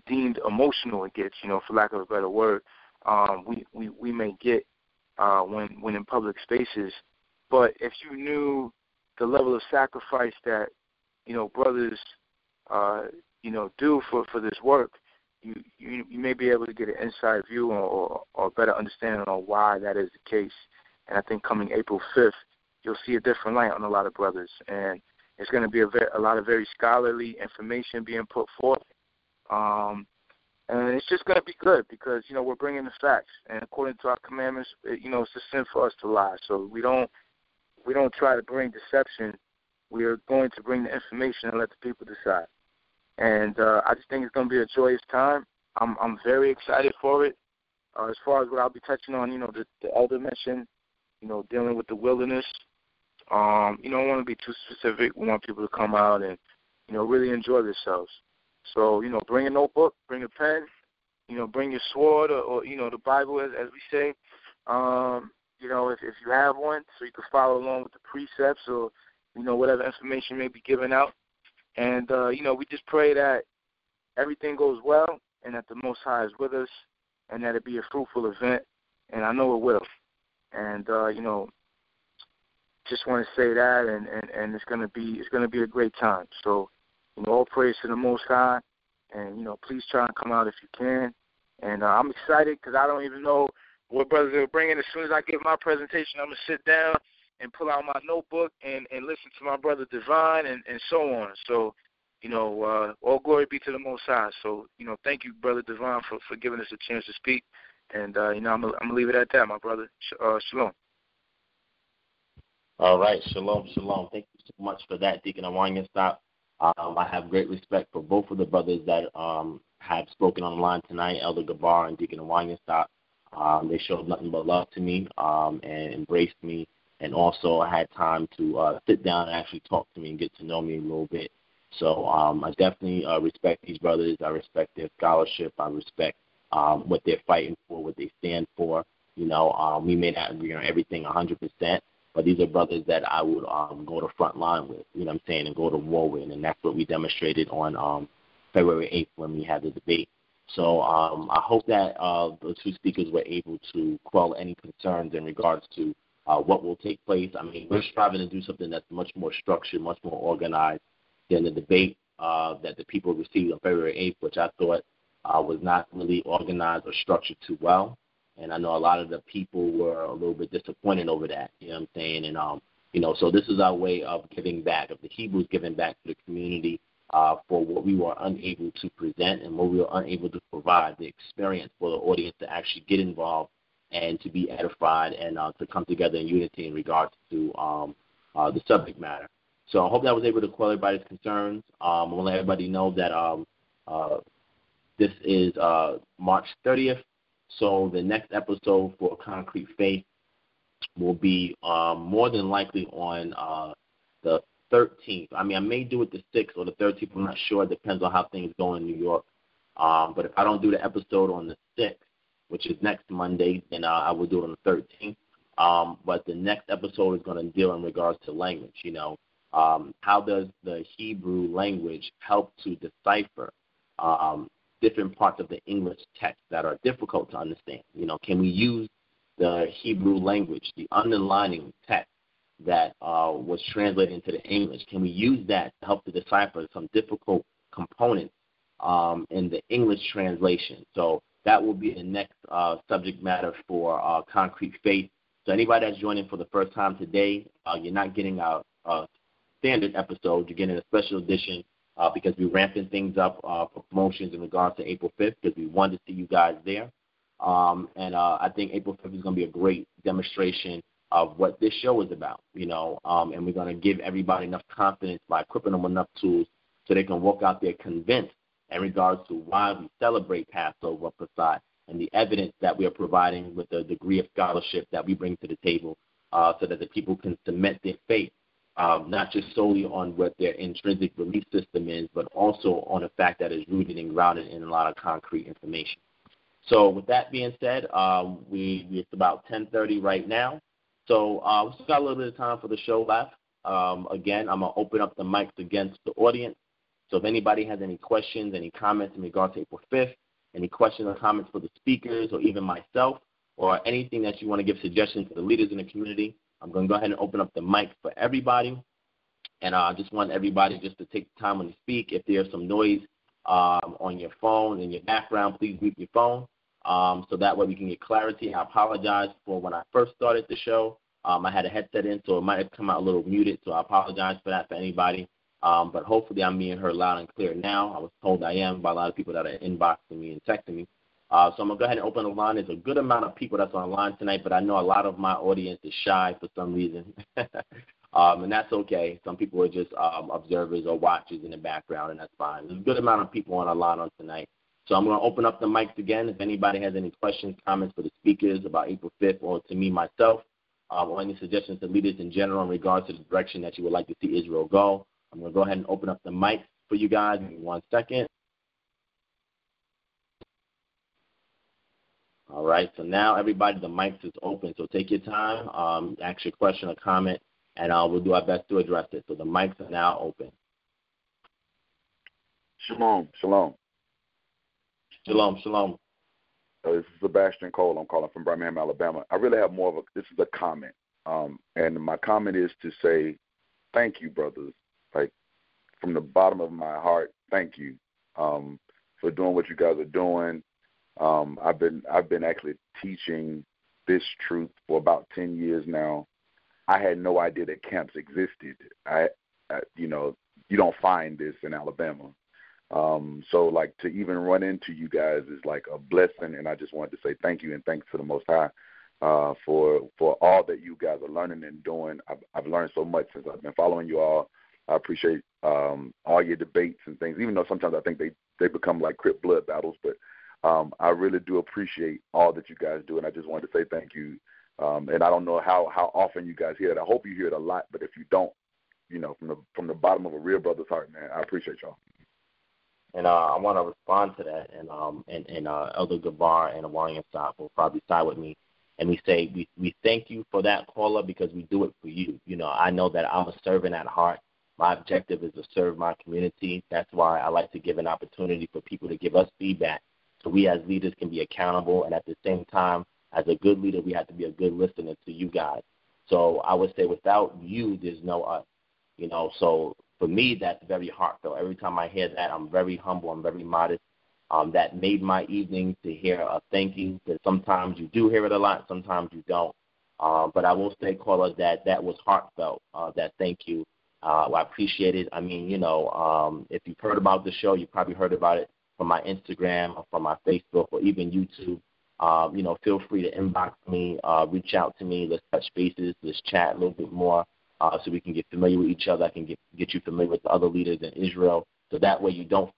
deemed emotional it gets, for lack of a better word, we may get when in public spaces. But if you knew the level of sacrifice that, brothers, do for this work, you may be able to get an inside view or a better understanding on why that is the case. And I think coming April 5th, you'll see a different light on a lot of brothers. And it's going to be a lot of very scholarly information being put forth. And it's just going to be good, because, we're bringing the facts. And according to our commandments, it's a sin for us to lie. So we don't try to bring deception. We are going to bring the information and let the people decide. And I just think it's going to be a joyous time. I'm very excited for it. as far as what I'll be touching on, the elder mentioned, dealing with the wilderness. I don't want to be too specific. We want people to come out and, really enjoy themselves. So, bring a notebook, bring a pen, bring your sword or the Bible, as we say. If you have one, so you can follow along with the precepts or, whatever information may be given out. And, we just pray that everything goes well and that the Most High is with us and that it be a fruitful event. And I know it will. And, just want to say that, and it's gonna be a great time. So, all praise to the Most High, and please try and come out if you can. And I'm excited because I don't even know what brothers are bringing. As soon as I give my presentation, I'm gonna sit down and pull out my notebook and listen to my brother Divine and so on. So, all glory be to the Most High. So, thank you, brother Divine, for giving us a chance to speak. And I'm gonna leave it at that, my brother. Shalom. All right, shalom. Thank you so much for that, Deacon Awanyasap. I have great respect for both of the brothers that have spoken online tonight, Elder Gabar and Deacon Awanyasap. They showed nothing but love to me and embraced me, and also I had time to sit down and actually talk to me and get to know me a little bit. So I definitely respect these brothers. I respect their scholarship. I respect what they're fighting for, what they stand for. We may not agree on everything 100%. But these are brothers that I would go to front line with, and go to war with. And that's what we demonstrated on February 8th when we had the debate. So I hope that the two speakers were able to quell any concerns in regards to what will take place. I mean, we're striving to do something that's much more structured, much more organized than the debate that the people received on February 8th, which I thought was not really organized or structured too well. And I know a lot of the people were a little bit disappointed over that, And, so this is our way of giving back, of the Hebrews giving back to the community for what we were unable to present and what we were unable to provide, the experience for the audience to actually get involved and to be edified and to come together in unity in regards to the subject matter. So I hope that was able to quell everybody's concerns. I want to let everybody know that this is March 30th. So the next episode for Concrete Faith will be more than likely on the 13th. I mean, I may do it the 6th or the 13th. I'm not sure. It depends on how things go in New York. But if I don't do the episode on the 6th, which is next Monday, then I will do it on the 13th. But the next episode is going to deal in regards to language. How does the Hebrew language help to decipher different parts of the English text that are difficult to understand? Can we use the Hebrew language, the underlining text that was translated into the English? Can we use that to help to decipher some difficult components in the English translation? So that will be the next subject matter for Concrete Faith. So anybody that's joining for the first time today, you're not getting a standard episode. You're getting a special edition because we're ramping things up for promotions in regards to April 5th because we wanted to see you guys there. And I think April 5th is going to be a great demonstration of what this show is about, and we're going to give everybody enough confidence by equipping them with enough tools so they can walk out there convinced in regards to why we celebrate Passover, Passat, and the evidence that we are providing with the degree of scholarship that we bring to the table so that the people can cement their faith. Not just solely on what their intrinsic belief system is, but also on the fact that it's rooted and grounded in a lot of concrete information. So with that being said, it's about 10:30 right now. So we still got a little bit of time for the show left. Again, I'm going to open up the mics against the audience. So if anybody has any questions, any comments in regards to April 5th, any questions or comments for the speakers or even myself, or anything that you want to give suggestions to the leaders in the community, I'm going to go ahead and open up the mic for everybody. And I just want everybody just to take the time when you speak. If there's some noise on your phone in your background, please mute your phone so that way we can get clarity. I apologize for when I first started the show. I had a headset in, so it might have come out a little muted, so I apologize for that for anybody. But hopefully I'm being heard loud and clear now. I was told I am by a lot of people that are inboxing me and texting me. So I'm going to go ahead and open the line. There's a good amount of people that's online tonight, but I know a lot of my audience is shy for some reason. And that's okay. Some people are just observers or watchers in the background, and that's fine. There's a good amount of people on our line on tonight. So I'm going to open up the mics again. If anybody has any questions, comments for the speakers about April 5th or to me, myself, or any suggestions to leaders in general in regards to the direction that you would like to see Israel go, I'm going to go ahead and open up the mic for you guys. Give me 1 second. All right, so now everybody, the mic is open. So take your time, ask your question or comment, and we'll do our best to address it. So the mics are now open. Shalom, shalom. Shalom, shalom. This is Sebastian Cole. I'm calling from Birmingham, Alabama. I really have more of this is a comment. And my comment is to say thank you, brothers. Like, from the bottom of my heart, thank you for doing what you guys are doing. I've been actually teaching this truth for about 10 years now. I had no idea that camps existed. You don't find this in Alabama. So, like, to even run into you guys is like a blessing, and I just wanted to say thank you and thanks to the Most High for all that you guys are learning and doing. I've learned so much since I've been following you all. I appreciate all your debates and things, even though sometimes I think they become like crip blood battles, but I really do appreciate all that you guys do, and I just wanted to say thank you. And I don't know how often you guys hear it. I hope you hear it a lot, but if you don't, from the bottom of a real brother's heart, man, I appreciate y'all. And I want to respond to that, and Elder Gabar and Awanyasap will probably side with me, and we say we thank you for that caller because we do it for you. I know that I'm a servant at heart. My objective is to serve my community. That's why I like to give an opportunity for people to give us feedback so we as leaders can be accountable, and at the same time, as a good leader, we have to be a good listener to you guys. So I would say without you, there's no us. So for me, that's very heartfelt. Every time I hear that, I'm very humble. I'm very modest. That made my evening to hear a thank you. Because sometimes you do hear it a lot, sometimes you don't. But I will say, caller, that was heartfelt. That thank you. I appreciate it. I mean, if you've heard about the show, you probably heard about it from my Instagram or from my Facebook or even YouTube. Feel free to inbox me, reach out to me. Let's touch bases. Let's chat a little bit more. So we can get familiar with each other. I can get you familiar with the other leaders in Israel, so that way you don't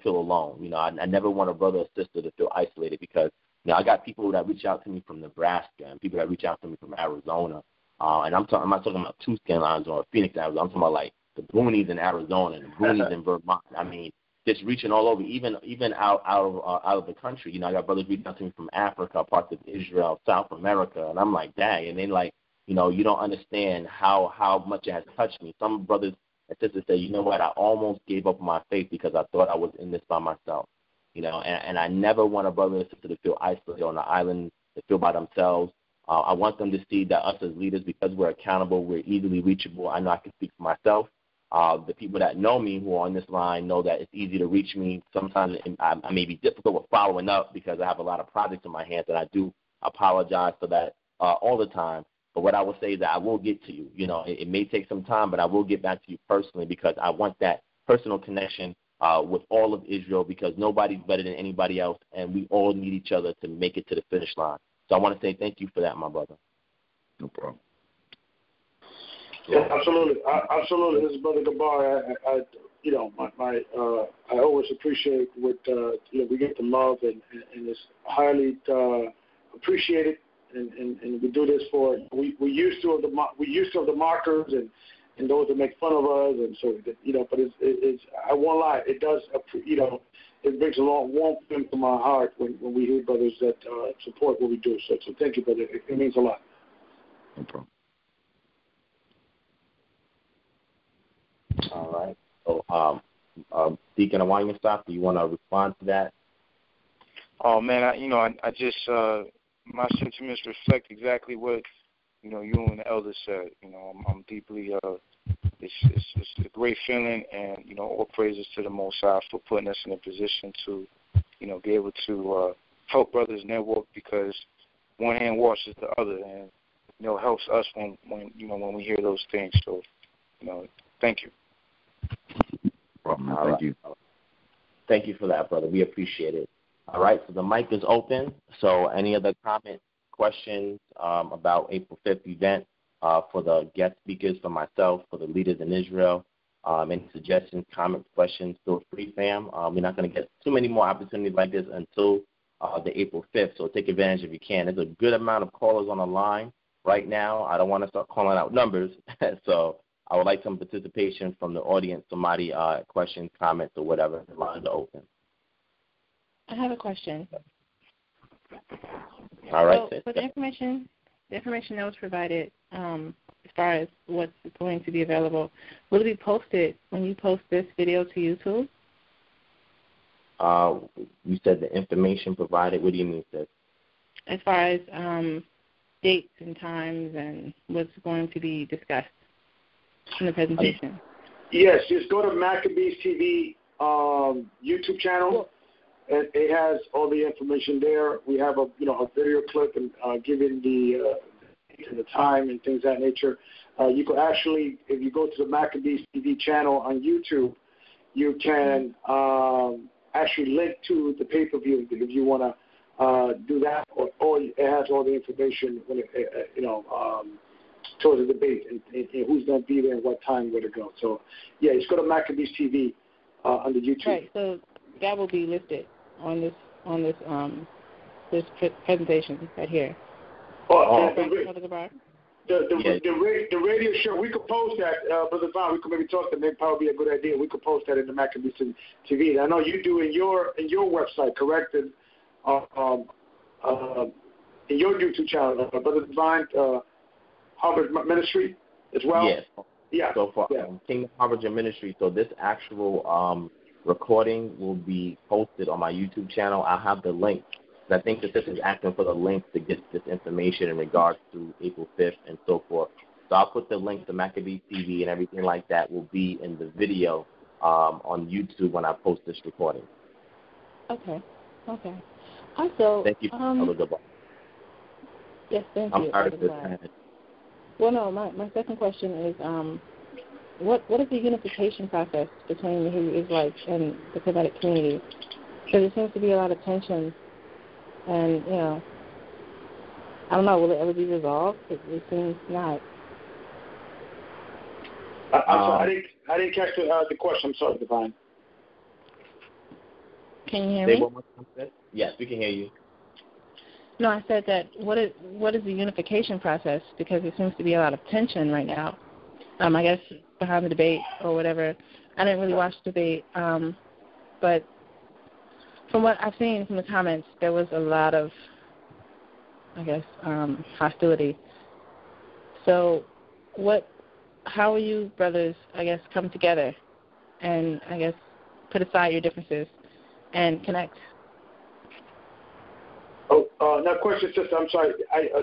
feel alone. I never want a brother or sister to feel isolated because I got people that reach out to me from Nebraska and people that reach out to me from Arizona, and I'm not talking about Tucson, Arizona, or Phoenix, Arizona. I'm talking about like the boonies in Arizona and the boonies in Vermont. I mean, just reaching all over, even out of the country. I got brothers reaching out to me from Africa, parts of Israel, South America, and I'm like, dang, and then like. You don't understand how much it has touched me. Some brothers and sisters say, you know what, I almost gave up my faith because I thought I was in this by myself. And I never want a brother and sister to feel isolated on the island, to feel by themselves. I want them to see that us as leaders, because we're accountable, we're easily reachable. I know I can speak for myself. The people that know me who are on this line know that it's easy to reach me. Sometimes I may be difficult with following up because I have a lot of projects in my hands, and I do apologize for that all the time. But what I will say is that I will get to you. It may take some time, but I will get back to you personally because I want that personal connection with all of Israel, because nobody's better than anybody else, and we all need each other to make it to the finish line. So I want to say thank you for that, my brother. No problem. Yeah, absolutely. Absolutely. This is Brother Gabar. I always appreciate what we get the love, and it's highly appreciated. And we do this for we used to have the markers and those that make fun of us, and so but it's I won't lie, it does it brings a long warmth into my heart when we hear brothers that support what we do. So thank you, brother. It means a lot. No problem. All right. So Deacon Awanyasap, do you want to respond to that? Oh man, I just my sentiments reflect exactly what you and the elders said. I'm deeply it's a great feeling, and all praises to the Most High for putting us in a position to be able to help brothers network, because one hand washes the other, and helps us when we hear those things. So thank you. Problem. Thank you. Thank you for that, brother. We appreciate it. All right, so the mic is open. So any other comments, questions about April 5th event for the guest speakers, for myself, for the leaders in Israel? Any suggestions, comments, questions, feel free, fam. We're not going to get too many more opportunities like this until the April 5th, so take advantage if you can. There's a good amount of callers on the line right now. I don't want to start calling out numbers, so I would like some participation from the audience, somebody, questions, comments, or whatever. The lines are open. I have a question. All right. So for the information that was provided, as far as what's going to be available, will it be posted when you post this video to YouTube? You said the information provided. What do you mean, sis? As far as dates and times and what's going to be discussed in the presentation. Yes, just go to MaccabeesTV YouTube channel. It has all the information there. We have a video clip and giving the time and things of that nature. You could actually, if you go to the MaccabeesTV channel on YouTube, you can actually link to the pay-per-view if you want to do that, or it has all the information when towards the debate and who's going to be there and what time, where to go. So, yeah, just go to MaccabeesTV on the YouTube. Right. So that will be listed on this presentation right here. The radio show, we could post that, Brother Vaughn. We could maybe talk to them. It'd probably be a good idea. We could post that in the MaccabeesTV. I know you do in your website, correct? In your YouTube channel, Brother Divine, Harbinger Ministry as well. Yes. Yeah. So for Kingdom Harbinger Ministry, so this actual recording will be posted on my YouTube channel. I'll have the link. I think that this is asking for the link to get this information in regards to April 5th and so forth. So I'll put the link to Maccabees TV and everything like that will be in the video on YouTube when I post this recording. Okay. Also, thank you, Elder Gabar. Yes, thank you. I'm sorry. Well, no, my second question is, what is the unification process between the Hebrew Israelites and the Semitic community? Because there seems to be a lot of tension, and I don't know, will it ever be resolved? It seems not. I'm sorry, I didn't catch the question. I'm sorry, Divine. Can you hear me? Yes, we can hear you. No, I said that what is the unification process? Because there seems to be a lot of tension right now. I guess behind the debate or whatever. I didn't really watch the debate, but from what I've seen from the comments, there was a lot of, I guess, hostility. So how will you brothers, I guess, come together and, I guess, put aside your differences and connect? Now, question, sister, I'm sorry.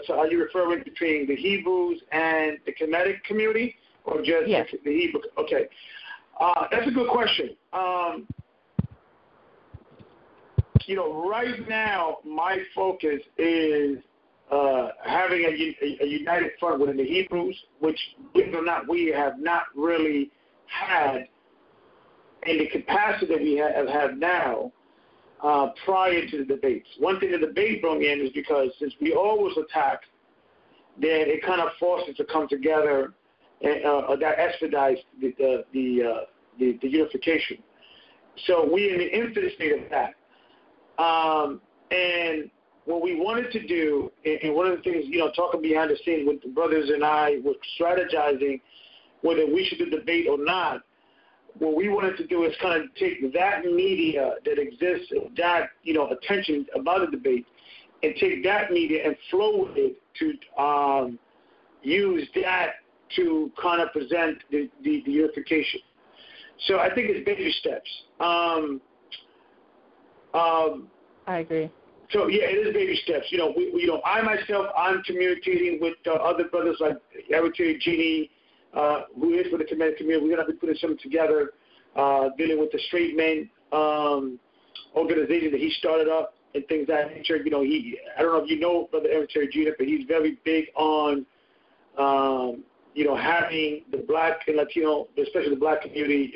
So are you referring between the Hebrews and the Kemetic community, or just the Hebrew? Okay. That's a good question. Right now, my focus is having a united front within the Hebrews, which, believe it or not, we have not really had in the capacity that we have now prior to the debates. One thing the debate brought in is because since we always attack, then it kind of forces to come together, and that expedites the unification. So we're in the infinite state of that. And what we wanted to do, and one of the things, talking behind the scenes with the brothers and I were strategizing whether we should do debate or not. What we wanted to do is kind of take that media that exists, that, attention about the debate, and take that media and flow with it to use that to kind of present the unification. So I think it's baby steps. I agree. So yeah, it is baby steps. I myself, I'm communicating with other brothers like Eritrea Genie, who is for the Kemetic community. We're going to be putting something together, dealing with the straight men organization that he started up and things of that nature. I don't know if you know Brother Eritrea Genie, but he's very big on having the black and Latino, especially the black community,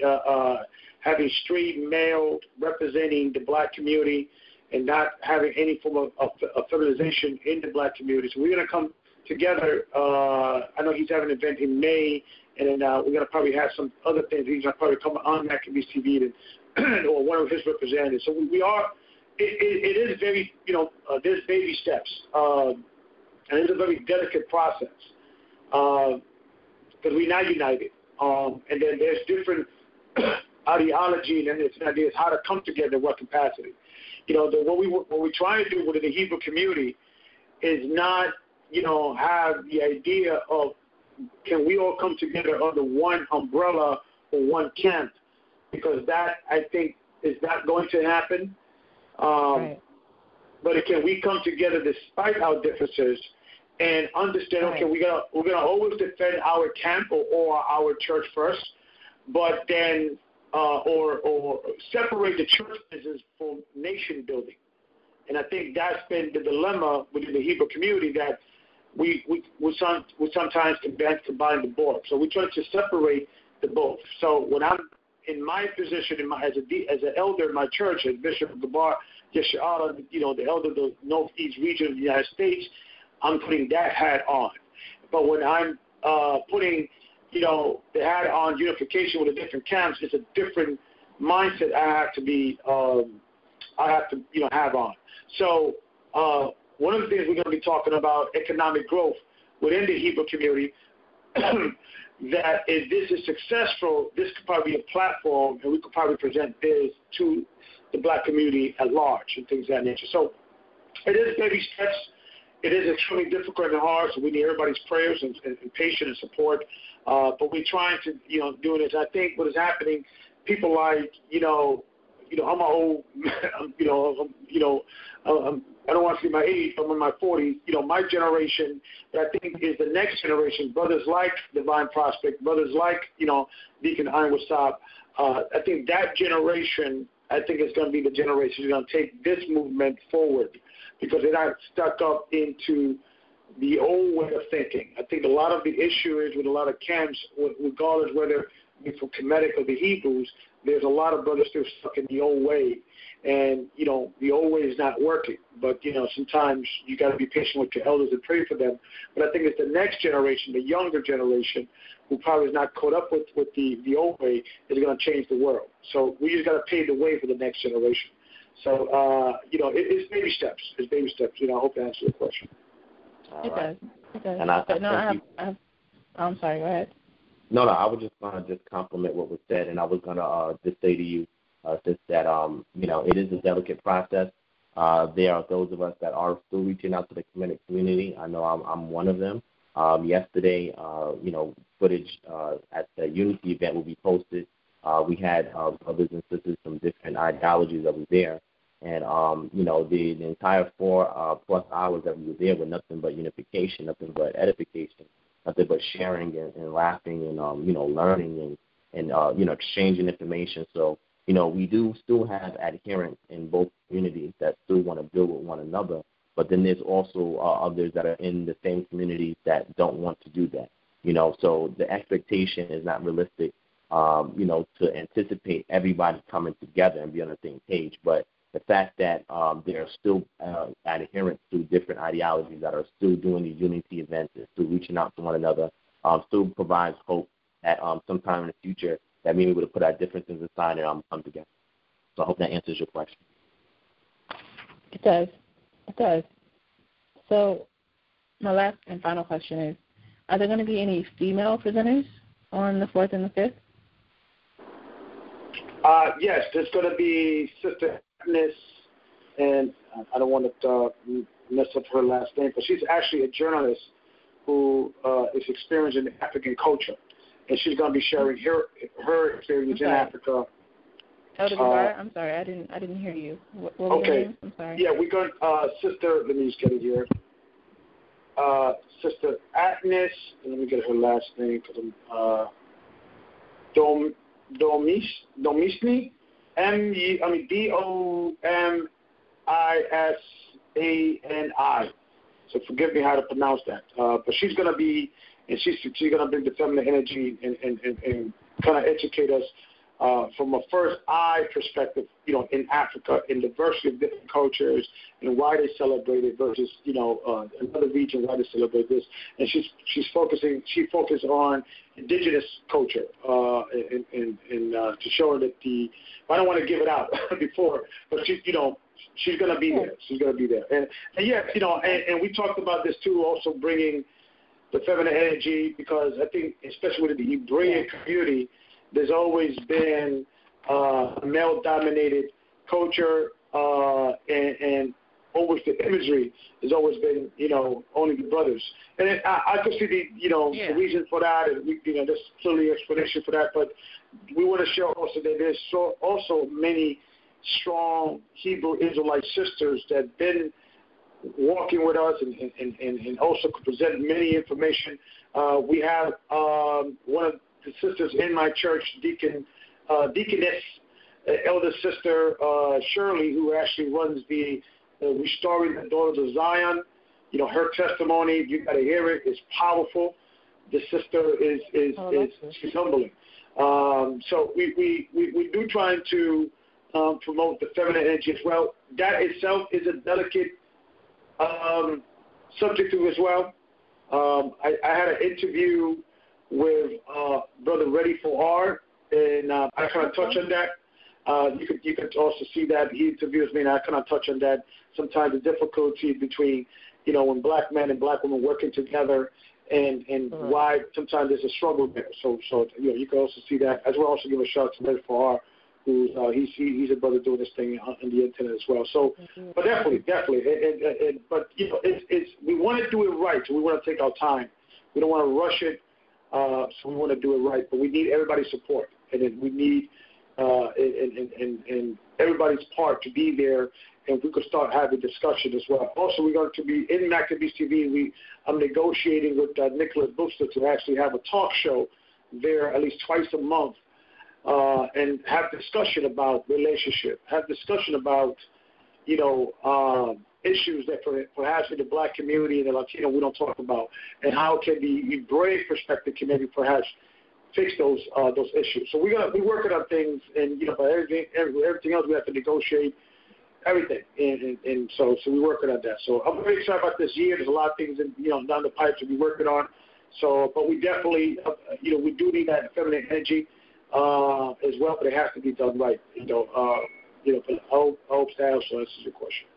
having straight male representing the black community and not having any form of feminization in the black community. So we're going to come together. I know he's having an event in May and then we're going to probably have some other things. He's going to probably come on MaccabeesTV or one of his representatives. So we are. It is very, there's baby steps, and it's a very delicate process because we're not united, and then there's different ideology and then there's ideas how to come together in what capacity. What we're trying to do within the Hebrew community is not, have the idea of can we all come together under one umbrella or one camp, because that, I think, is not going to happen. Right. But can we come together despite our differences and understand, okay, we're gonna always defend our camp or our church first, but then or separate the church business from nation building. And I think that's been the dilemma within the Hebrew community, that we sometimes combine the both. So we try to separate the both. So when I'm in my position as an elder in my church, as Bishop Gabar, Yeshua, the elder of the Northeast region of the United States, I'm putting that hat on. But when I'm putting, the hat on unification with the different camps, it's a different mindset I have to have on. So one of the things we're going to be talking about, economic growth within the Hebrew community, that if this is successful, this could probably be a platform, and we could probably present this to the black community at large and things of that nature. So it is baby steps. It is extremely difficult and hard, so we need everybody's prayers and patience and support. But we're trying to, do this. I think what is happening, people like, I'm an old, I don't want to see my age, I'm in my 40s. My generation, that I think is the next generation, brothers like Divine Prospect, brothers like, Deacon Awanyasap. I think that generation, is going to be the generation who's going to take this movement forward, because they're not stuck up into the old way of thinking. I think a lot of the issue is with a lot of camps, regardless whether it's from Kemetic or the Hebrews, there's a lot of brothers still stuck in the old way. And, the old way is not working. But, sometimes you got to be patient with your elders and pray for them. But I think it's the next generation, the younger generation, who probably is not caught up with the old way, is going to change the world. So we just got to pave the way for the next generation. So, it's baby steps. It's baby steps. I hope that answers your question. It does. And I'm sorry, go ahead. No, I was just going to compliment what was said, and I was going to just say to you, just that, it is a delicate process. There are those of us that are still reaching out to the community. I know I'm one of them. Yesterday, footage at the Unity event will be posted. We had brothers and sisters from different ideologies that were there. And, the entire 4+ hours that we were there were nothing but unification, nothing but edification, nothing but sharing and laughing and, learning and exchanging information. So, we do still have adherents in both communities that still want to build with one another, but then there's also others that are in the same communities that don't want to do that. So the expectation is not realistic, to anticipate everybody coming together and be on the same page. But the fact that there are still adherents to different ideologies that are still doing these unity events and still reaching out to one another still provides hope that sometime in the future that maybe we would have put our differences aside and come together. So I hope that answers your question. It does. So my last and final question is, are there going to be any female presenters on the 4th and the 5th? Yes, there's going to be Sister Agnes, and I don't want to mess up her last name, but she's actually a journalist who is experienced in African culture. And she's going to be sharing her experience in Africa. Elder Gabar, I'm sorry, I didn't hear you. What was your name? I'm sorry. Yeah, we're going Sister, let me just get it here. Sister Agnes, and let me get her last name because I'm Domisni, Domisani. So forgive me how to pronounce that. But she's going to be, and she's going to bring the feminine energy and kind of educate us from a first eye perspective, in Africa, in diversity of different cultures and why they celebrate it versus, another region why they celebrate this. And she focused on indigenous culture and to show her that I don't want to give it out before, but she's going to be there. She's going to be there. And yes, and we talked about this too, also bringing the feminine energy, because I think, especially with the Hebraic community, there's always been a male-dominated culture, and always the imagery has always been, only the brothers. And I could see the reason for that, and there's clearly an explanation for that. But we want to show also that there's also many strong Hebrew Israelite sisters that have been walking with us and also could present many information. We have one of the sisters in my church, Deaconess, elder sister Shirley, who actually runs the Restoring the Daughters of Zion. Her testimony, you got to hear it. It's powerful. The sister is she's humbling. So we do trying to promote the feminine energy as well. That itself is a delicate subject to as well. I had an interview with Brother Ready for R, and I kind of touch on that. You could also see that he interviews me, and I kind of touch on that. Sometimes the difficulty between, when black men and black women working together, and why sometimes there's a struggle there. So you can also see that. As well, also give a shout out to Ready for R, who's he's a brother doing this thing on the internet as well. So, but definitely, but it's we want to do it right. So we want to take our time. We don't want to rush it. So we want to do it right, but we need everybody's support, and then we need and everybody's part to be there, and we could start having discussion as well. Also, we're going to be in MaccabeesTV. I'm negotiating with Nicholas Booster to actually have a talk show there at least twice a month, and have discussion about relationship, have discussion about issues that perhaps in the black community and the Latino we don't talk about, and how can the Hebraic perspective can maybe perhaps fix those issues. So we're working on things, and but everything else we have to negotiate everything, and so we're working on that. So I'm very excited about this year. There's a lot of things down the pipe to be working on. So, but we definitely we do need that feminine energy as well, but it has to be done right. But I hope that also answers your question.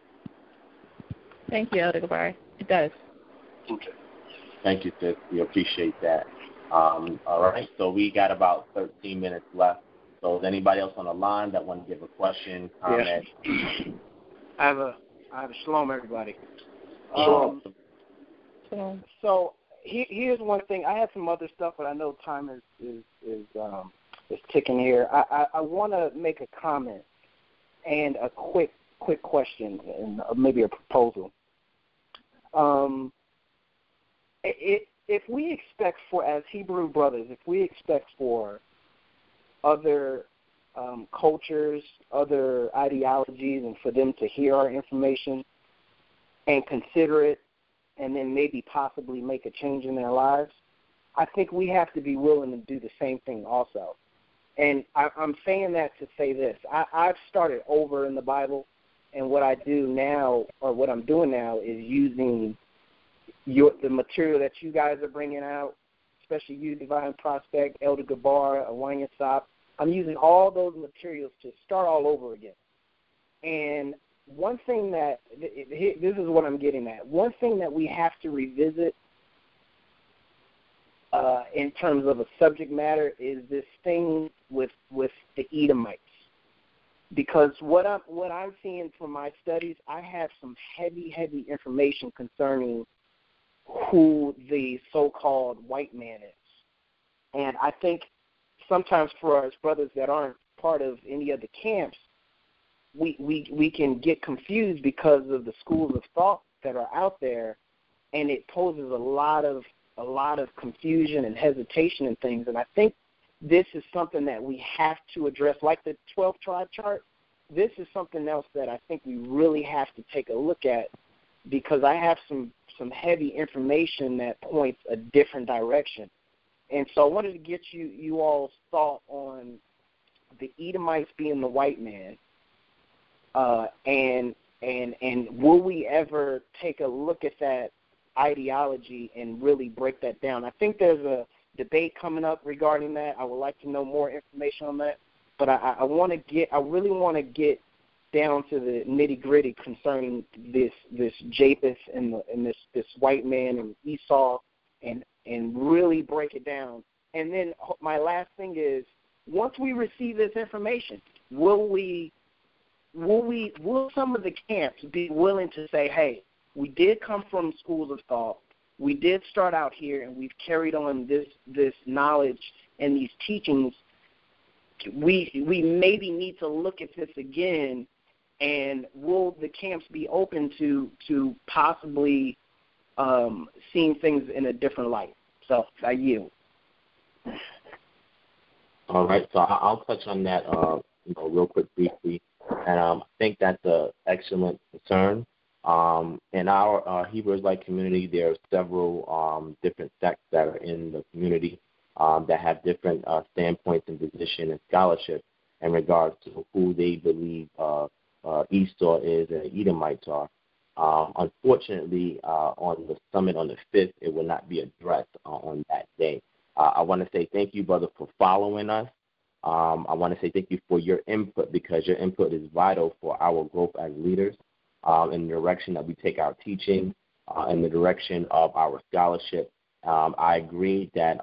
Thank you, Elder Gabar. It does. Okay. Thank you, sis. We appreciate that. All right, so we got about 13 minutes left. So is anybody else on the line that want to give a question, comment? Yeah. I have a shalom, everybody. Shalom. So here's one thing. I had some other stuff, but I know time is ticking here. I want to make a comment and a quick question and maybe a proposal. If we expect as Hebrew brothers, if we expect for other cultures, other ideologies, and for them to hear our information and consider it and then maybe possibly make a change in their lives, I think we have to be willing to do the same thing also. And I'm saying that to say this. I've started over in the Bible, and what I do now, or what I'm doing now, is using the material that you guys are bringing out, especially you, Divine Prospect, Elder Gabar, Awanyasap. I'm using all those materials to start all over again. And one thing that, this is what I'm getting at, one thing that we have to revisit in terms of a subject matter is this thing with the Edomites. Because what I'm seeing from my studies, I have some heavy information concerning who the so-called white man is. And I think sometimes for us brothers that aren't part of any of the camps, we can get confused because of the schools of thought that are out there, and it poses a lot of confusion and hesitation and things. And I think this is something that we have to address, like the 12 tribe chart. This is something else that I think we really have to take a look at, because I have some heavy information that points a different direction. And so I wanted to get you all's thought on Edomites being the white man, and will we ever take a look at that ideology and really break that down? I think there's a debate coming up regarding that. I would like to know more information on that, but I really want to get down to the nitty gritty concerning this Japheth and this white man and Esau, and really break it down. And then my last thing is, once we receive this information, will some of the camps be willing to say, hey, we did come from schools of thought, we did start out here, and we've carried on this knowledge and these teachings. We maybe need to look at this again, and will the camps be open to possibly seeing things in a different light? So I yield. All right, so I'll touch on that real quick, briefly. And I think that's an excellent concern. In our Hebrew Israelite community, there are several different sects that are in the community that have different standpoints and position and scholarship in regards to who they believe Esau is and the Edomites are. Unfortunately, on the summit on the 5th, it will not be addressed on that day. I want to say thank you, brother, for following us. I want to say thank you for your input, because your input is vital for our growth as leaders in the direction that we take our teaching, in the direction of our scholarship. I agree that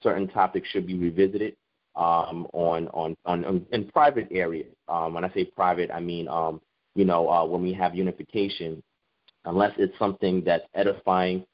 certain topics should be revisited in private areas. When I say private, I mean when we have unification, unless it's something that's edifying.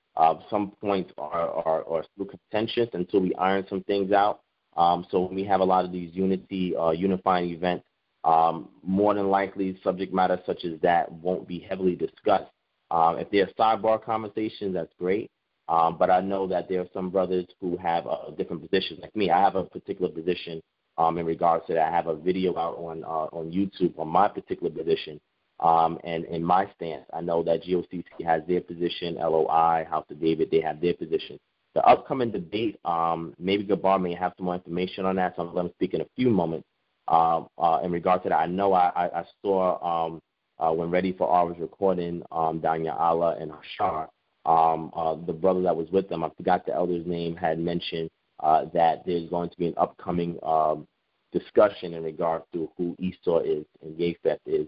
Some points are still contentious until we iron some things out. So when we have a lot of these unifying events, more than likely subject matter such as that won't be heavily discussed. If there are sidebar conversations, that's great. But I know that there are some brothers who have different positions. Like me, I have a particular position in regards to that. I have a video out on YouTube on my particular position. And in my stance, I know that GOCC has their position, LOI, House of David, they have their position. The upcoming debate, maybe Gabar may have some more information on that, so I'm going to speak in a few moments. In regard to that, I know I saw when Ready for R was recording Danya Allah and Hashar, the brother that was with them, I forgot the elder's name, had mentioned that there's going to be an upcoming discussion in regard to who Esau is and Japheth is.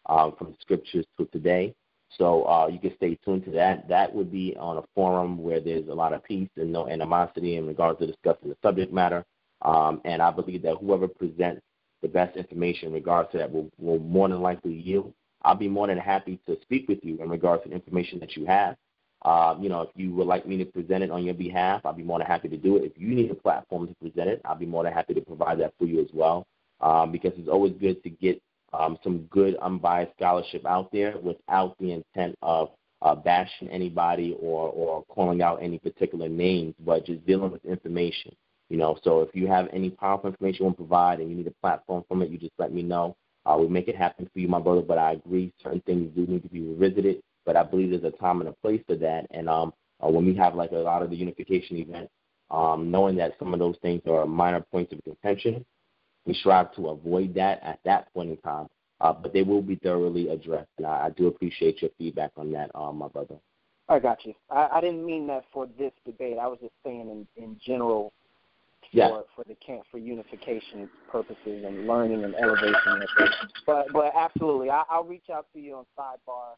From the scriptures to today. So you can stay tuned to that. That would be on a forum where there's a lot of peace and no animosity in regards to discussing the subject matter. And I believe that whoever presents the best information in regards to that will more than likely yield. I'll be more than happy to speak with you in regards to the information that you have. If you would like me to present it on your behalf, I'll be more than happy to do it. If you need a platform to present it, I'll be more than happy to provide that for you as well, because it's always good to get some good unbiased scholarship out there without the intent of bashing anybody or calling out any particular names, but just dealing with information. So if you have any powerful information you want to provide and you need a platform from it, you just let me know. We'll make it happen for you, my brother. But I agree, certain things do need to be revisited, but I believe there's a time and a place for that. And when we have like a lot of the unification events, knowing that some of those things are minor points of contention, we strive to avoid that at that point in time, but they will be thoroughly addressed. And I do appreciate your feedback on that, my brother. I got you. I didn't mean that for this debate. I was just saying in general for the camp, for unification purposes and learning and elevation. But absolutely, I'll reach out to you on sidebar.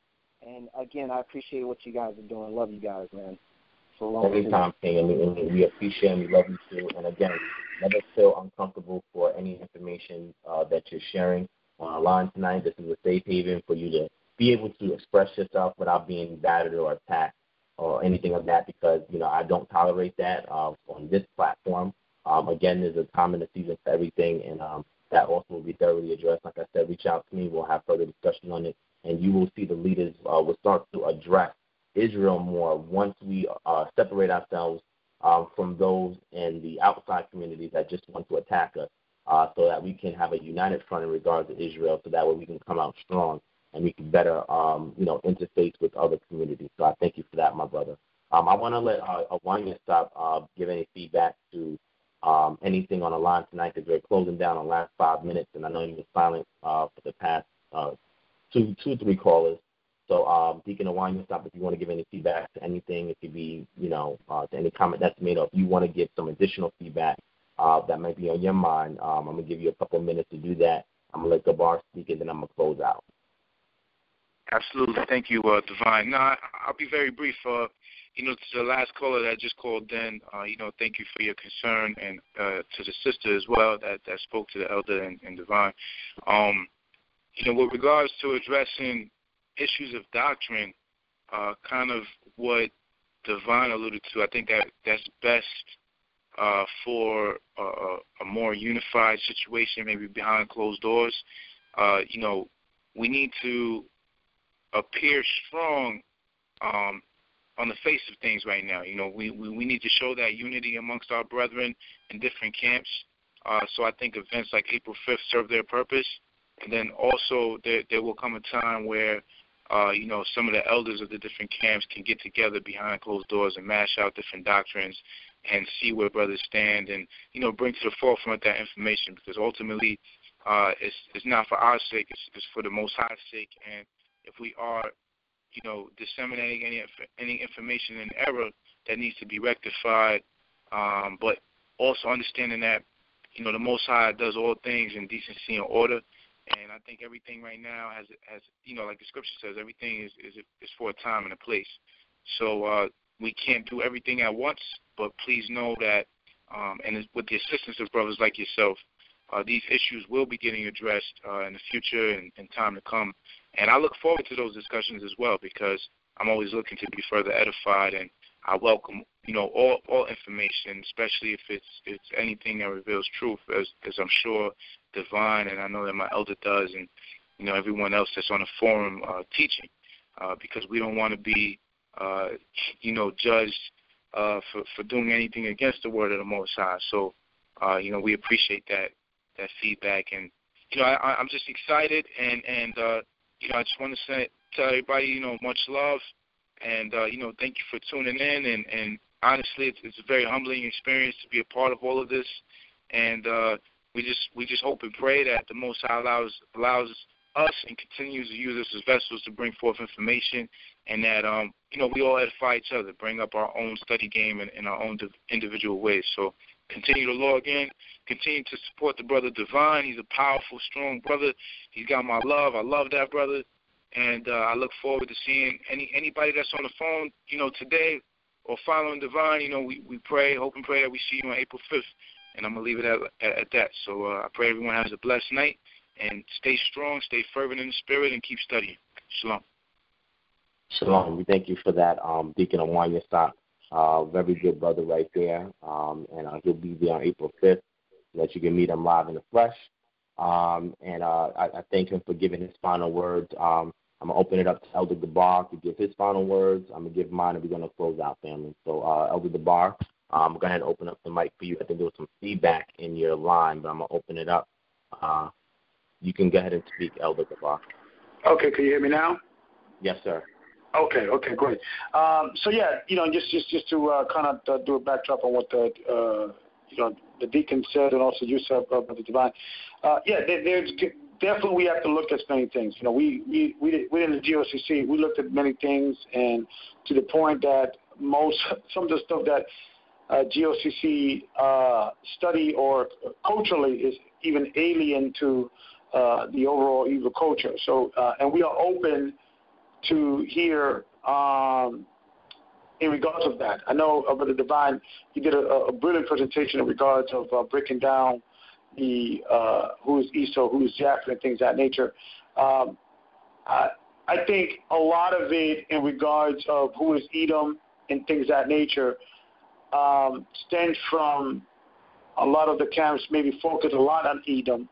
And, again, I appreciate what you guys are doing. Love you guys, man. So long. Anytime, King, and we appreciate and we love you too. And again, never feel uncomfortable for any information that you're sharing on our line tonight. This is a safe haven for you to be able to express yourself without being battered or attacked or anything of that, because I don't tolerate that on this platform. Again, there's a time and a season for everything, and that also will be thoroughly addressed. Like I said, reach out to me. We'll have further discussion on it, and you will see the leaders will start to address Israel more once we separate ourselves from those in the outside communities that just want to attack us, so that we can have a united front in regards to Israel, so that way we can come out strong and we can better, interface with other communities. So I thank you for that, my brother. I want to let Awanyasap give any feedback to anything on the line tonight, because we're closing down on the last 5 minutes, and I know you've been silent for the past two, 3 callers. So, Deacon Awanyasap, if you want to give any feedback to anything, it could be, to any comment that's made, or if you want to give some additional feedback that might be on your mind, I'm going to give you a couple of minutes to do that. I'm going to let Gabar speak, and then I'm going to close out. Absolutely. Thank you, Divine. No, I'll be very brief. To the last caller that just called in, thank you for your concern, and to the sister as well that spoke to the elder and Divine. With regards to addressing issues of doctrine, kind of what Divine alluded to, I think that's best for a more unified situation, maybe behind closed doors. We need to appear strong on the face of things right now. We need to show that unity amongst our brethren in different camps. So I think events like April 5th serve their purpose. And then also there will come a time where, some of the elders of the different camps can get together behind closed doors and mash out different doctrines and see where brothers stand and, bring to the forefront that information, because ultimately it's not for our sake, it's for the Most High's sake. And if we are, disseminating any information in error, that needs to be rectified, but also understanding that, the Most High does all things in decency and order. And I think everything right now has like the scripture says, everything is for a time and a place. So we can't do everything at once, but please know that, and with the assistance of brothers like yourself, these issues will be getting addressed in the future and time to come. And I look forward to those discussions as well, because I'm always looking to be further edified, and I welcome, all information, especially if it's anything that reveals truth, as I'm sure Divine, and I know that my elder does, and everyone else that's on the forum teaching, because we don't want to be judged for doing anything against the word of the Most High. So we appreciate that feedback, and I'm just excited, and I just want to tell everybody much love, and thank you for tuning in, and honestly it's a very humbling experience to be a part of all of this, and we just hope and pray that the Most High allows us and continues to use us as vessels to bring forth information, and that we all edify each other, bring up our own study game in our own individual ways. So continue to log in, continue to support the brother Divine. He's a powerful, strong brother. He's got my love. I love that brother, and I look forward to seeing anybody that's on the phone, today or following Divine. We pray, hope and pray that we see you on April 5th. And I'm going to leave it at that. So I pray everyone has a blessed night, and stay strong, stay fervent in the spirit, and keep studying. Shalom. Shalom. We thank you for that, Deacon Awanyasap. Very good brother right there. And he'll be there on April 5th so that you can meet him live in the flesh. And I thank him for giving his final words. I'm going to open it up to Elder Gabar to give his final words. I'm going to give mine, and we're going to close out, family. So, Elder Gabar. Go ahead and open up the mic for you. I think there was some feedback in your line, but I'm going to open it up. You can go ahead and speak, Elder Gabar. Okay, can you hear me now? Yes, sir. Okay, great. So yeah, just to kind of do a backdrop on what the deacon said, and also you said, Brother Divine. There's definitely we have to look at many things. We in the GOCC, we looked at many things, and to the point that some of the stuff that GOCC study or culturally is even alien to the overall evil culture. So, and we are open to hear in regards of that. I know Brother Divine, he did a brilliant presentation in regards of breaking down the who is Esau, who is Japheth, and things of that nature. I think a lot of it in regards of who is Edom and things of that nature stems from a lot of the camps maybe focus a lot on Edom,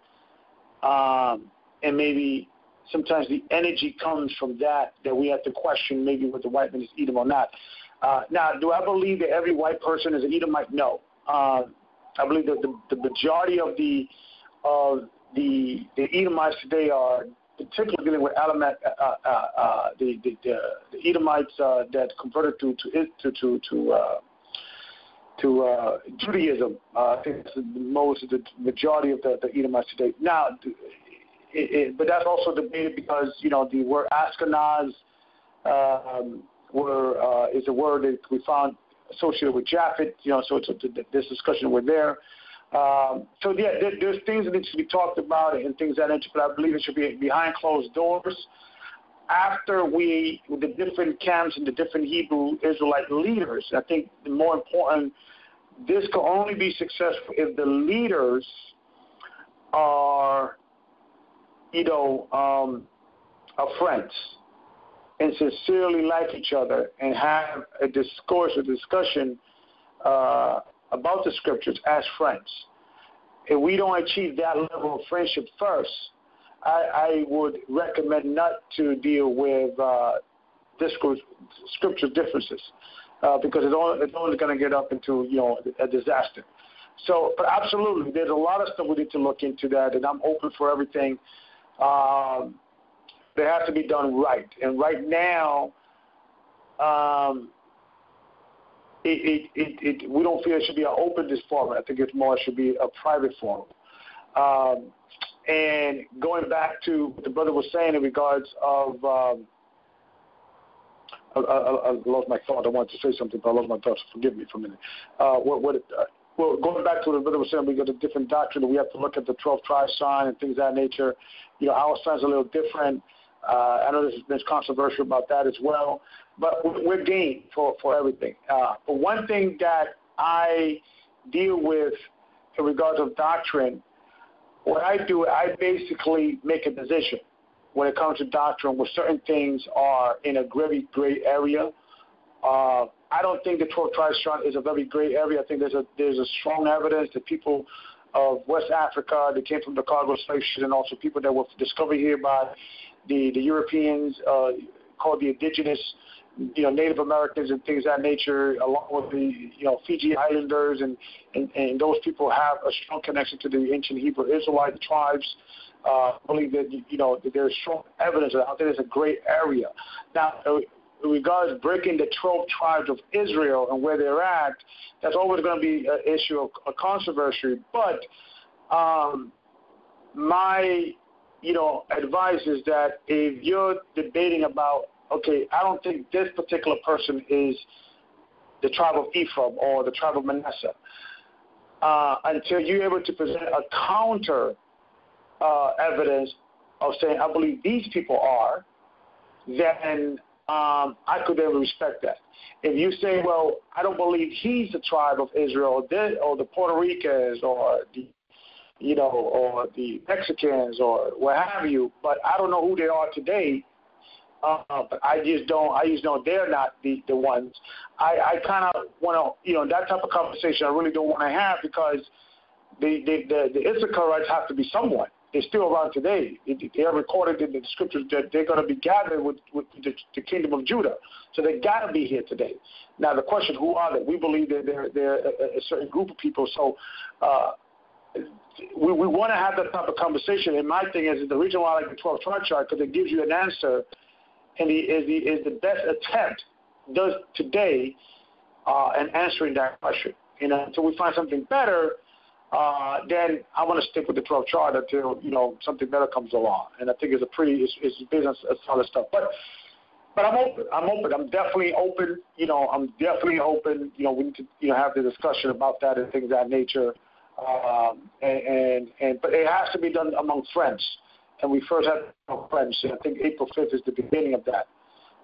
and maybe sometimes the energy comes from that we have to question maybe what the white man is Edom or not. Now, do I believe that every white person is an Edomite? No. I believe that the majority of the Edomites today are particularly dealing with the Edomites that converted to Judaism. I think that's the majority of the Edomites today. Now, but that's also debated because the word Ashkenaz is a word that we found associated with Japhet. So it's this discussion with there. So yeah, there's things that need to be talked about and things that nature, but I believe it should be behind closed doors. After the different camps and the different Hebrew Israelite leaders, I think the more important, this can only be successful if the leaders are, are friends and sincerely like each other and have a discussion about the scriptures as friends. If we don't achieve that level of friendship first, I would recommend not to deal with scripture differences because it's only going to get up into a disaster. So, but absolutely, there's a lot of stuff we need to look into that, and I'm open for everything. They have to be done right, and right now, we don't feel it should be an open forum. I think it should be a private forum. And going back to what the brother was saying in regards of, I lost my thought. I wanted to say something, but I lost my thoughts. Forgive me for a minute. Well, going back to what the brother was saying, we got a different doctrine. We have to look at the 12 tribe sign and things of that nature. Our sign's a little different. I know there's been controversial about that as well, but we're game for everything. But one thing that I deal with in regards of doctrine, what I do, I basically make a decision when it comes to doctrine where certain things are in a very gray area. I don't think the 12 tribes is a very gray area. I think there's a strong evidence that people of West Africa, they came from the cargo slave ship, and also people that were discovered here by the Europeans, called the indigenous, Native Americans and things of that nature, along with the Fiji Islanders, and those people have a strong connection to the ancient Hebrew Israelite tribes. I believe that that there's strong evidence that out there is a great area. Now, in regards to breaking the 12 tribes of Israel and where they're at, that's always going to be an issue of a controversy. But my advice is that if you're debating about, okay, I don't think this particular person is the tribe of Ephraim or the tribe of Manasseh, until you're able to present a counter evidence of saying, I believe these people are, then I could then respect that. If you say, well, I don't believe he's the tribe of Israel or the Puerto Ricans or the or the Mexicans or what have you, but I don't know who they are today. But I just know they're not the ones. I kind of want to, that type of conversation I really don't want to have because the Issacharites have to be someone. They're still around today. They are recorded in the scriptures that they're going to be gathered with the kingdom of Judah. So they got to be here today. Now the question, who are they? We believe that they're a certain group of people. So we want to have that type of conversation. And my thing is the reason why I like the 12 tribe chart, because it gives you an answer, and is the best attempt does today in answering that question. Until we find something better, then I want to stick with the 12 chart until something better comes along. And I think it's business as solid stuff. But I'm open. I'm definitely open. I'm definitely open. We need to have the discussion about that and things of that nature. But it has to be done among friends, and we first have friends. And I think April 5th is the beginning of that,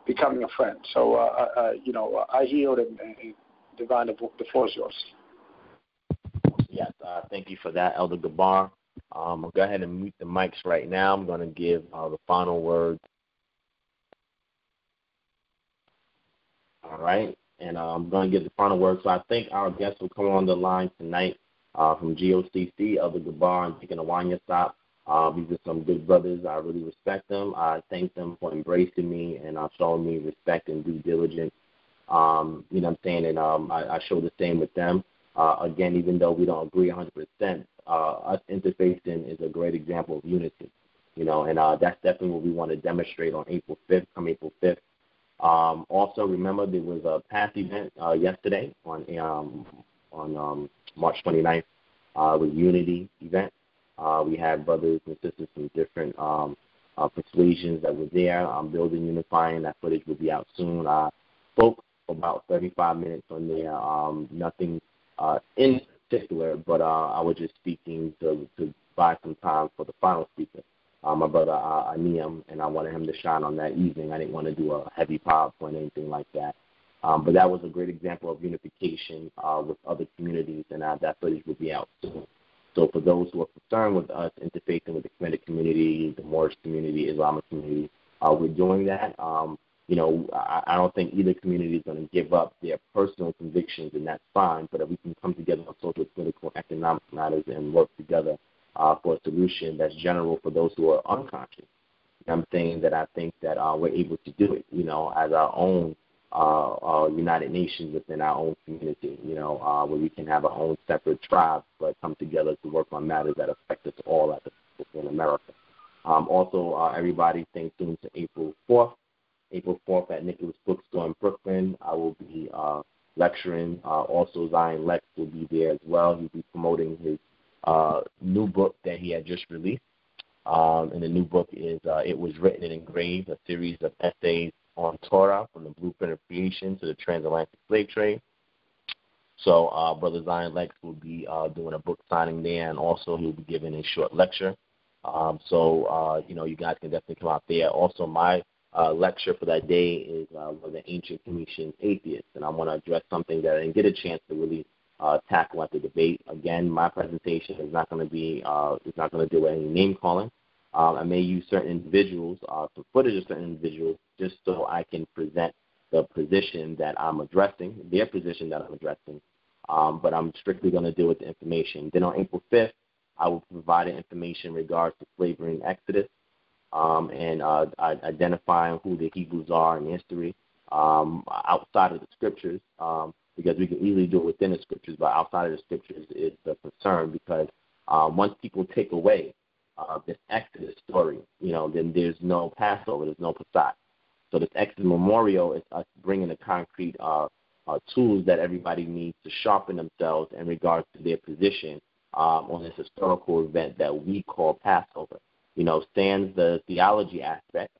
becoming a friend. So I yield, and Divine, the floor is yours. Yes, thank you for that, Elder Gabar. I'll go ahead and mute the mics right now. I'm going to give the final word. All right, and I'm going to give the final word. So I think our guests will come on the line tonight. From GOCC, Elder Gabar and Deacon Awanyasap. These are some good brothers. I really respect them. I thank them for embracing me and showing me respect and due diligence. What I'm saying? And I show the same with them. Again, even though we don't agree 100%, us interfacing is a great example of unity. And that's definitely what we want to demonstrate on April 5th, come April 5th. Also, remember there was a past event yesterday on on March 29th with Unity event. We had brothers and sisters from different persuasions that were there. Building, unifying. That footage will be out soon. I spoke for about 35 minutes on there. Nothing in particular, but I was just speaking to buy some time for the final speaker, my brother Aniam, and I wanted him to shine on that evening. I didn't want to do a heavy PowerPoint or anything like that. But that was a great example of unification with other communities, and that footage will be out soon. So for those who are concerned with us interfacing with the Kemetic community, the Moorish community, Islamic community, we're doing that. I don't think either community is going to give up their personal convictions, and that's fine. But if we can come together on social, political, economic matters and work together for a solution that's general for those who are unconscious, I'm saying that I think that we're able to do it, as our own United Nations within our own community, where we can have our own separate tribes, but come together to work on matters that affect us all as in America. Also, everybody stay tuned to April 4th. April 4th at Nicholas Bookstore in Brooklyn. I will be lecturing. Also, Zion Lex will be there as well. He'll be promoting his new book that he had just released. And the new book is It Was Written and Engraved, a series of essays on Torah from the blueprint of creation to the transatlantic slave trade. So Brother Zion Lex will be doing a book signing there, and also he'll be giving a short lecture. You guys can definitely come out there. Also, my lecture for that day is for the Ancient Commission Atheists, and I want to address something that I didn't get a chance to really tackle at the debate. Again, my presentation is not going to be deal with any name calling. I may use certain individuals, some footage of certain individuals, just so I can present the position that I'm addressing, their position that I'm addressing. But I'm strictly going to deal with the information. Then on April 5th, I will provide information in regards to slavery and Exodus, and identifying who the Hebrews are in history outside of the scriptures, because we can easily do it within the scriptures, but outside of the scriptures is the concern, because once people take away this Exodus story, then there's no Passover, there's no Pesach. So this Exodus memorial is us bringing the concrete tools that everybody needs to sharpen themselves in regards to their position on this historical event that we call Passover. Stands the theology aspect,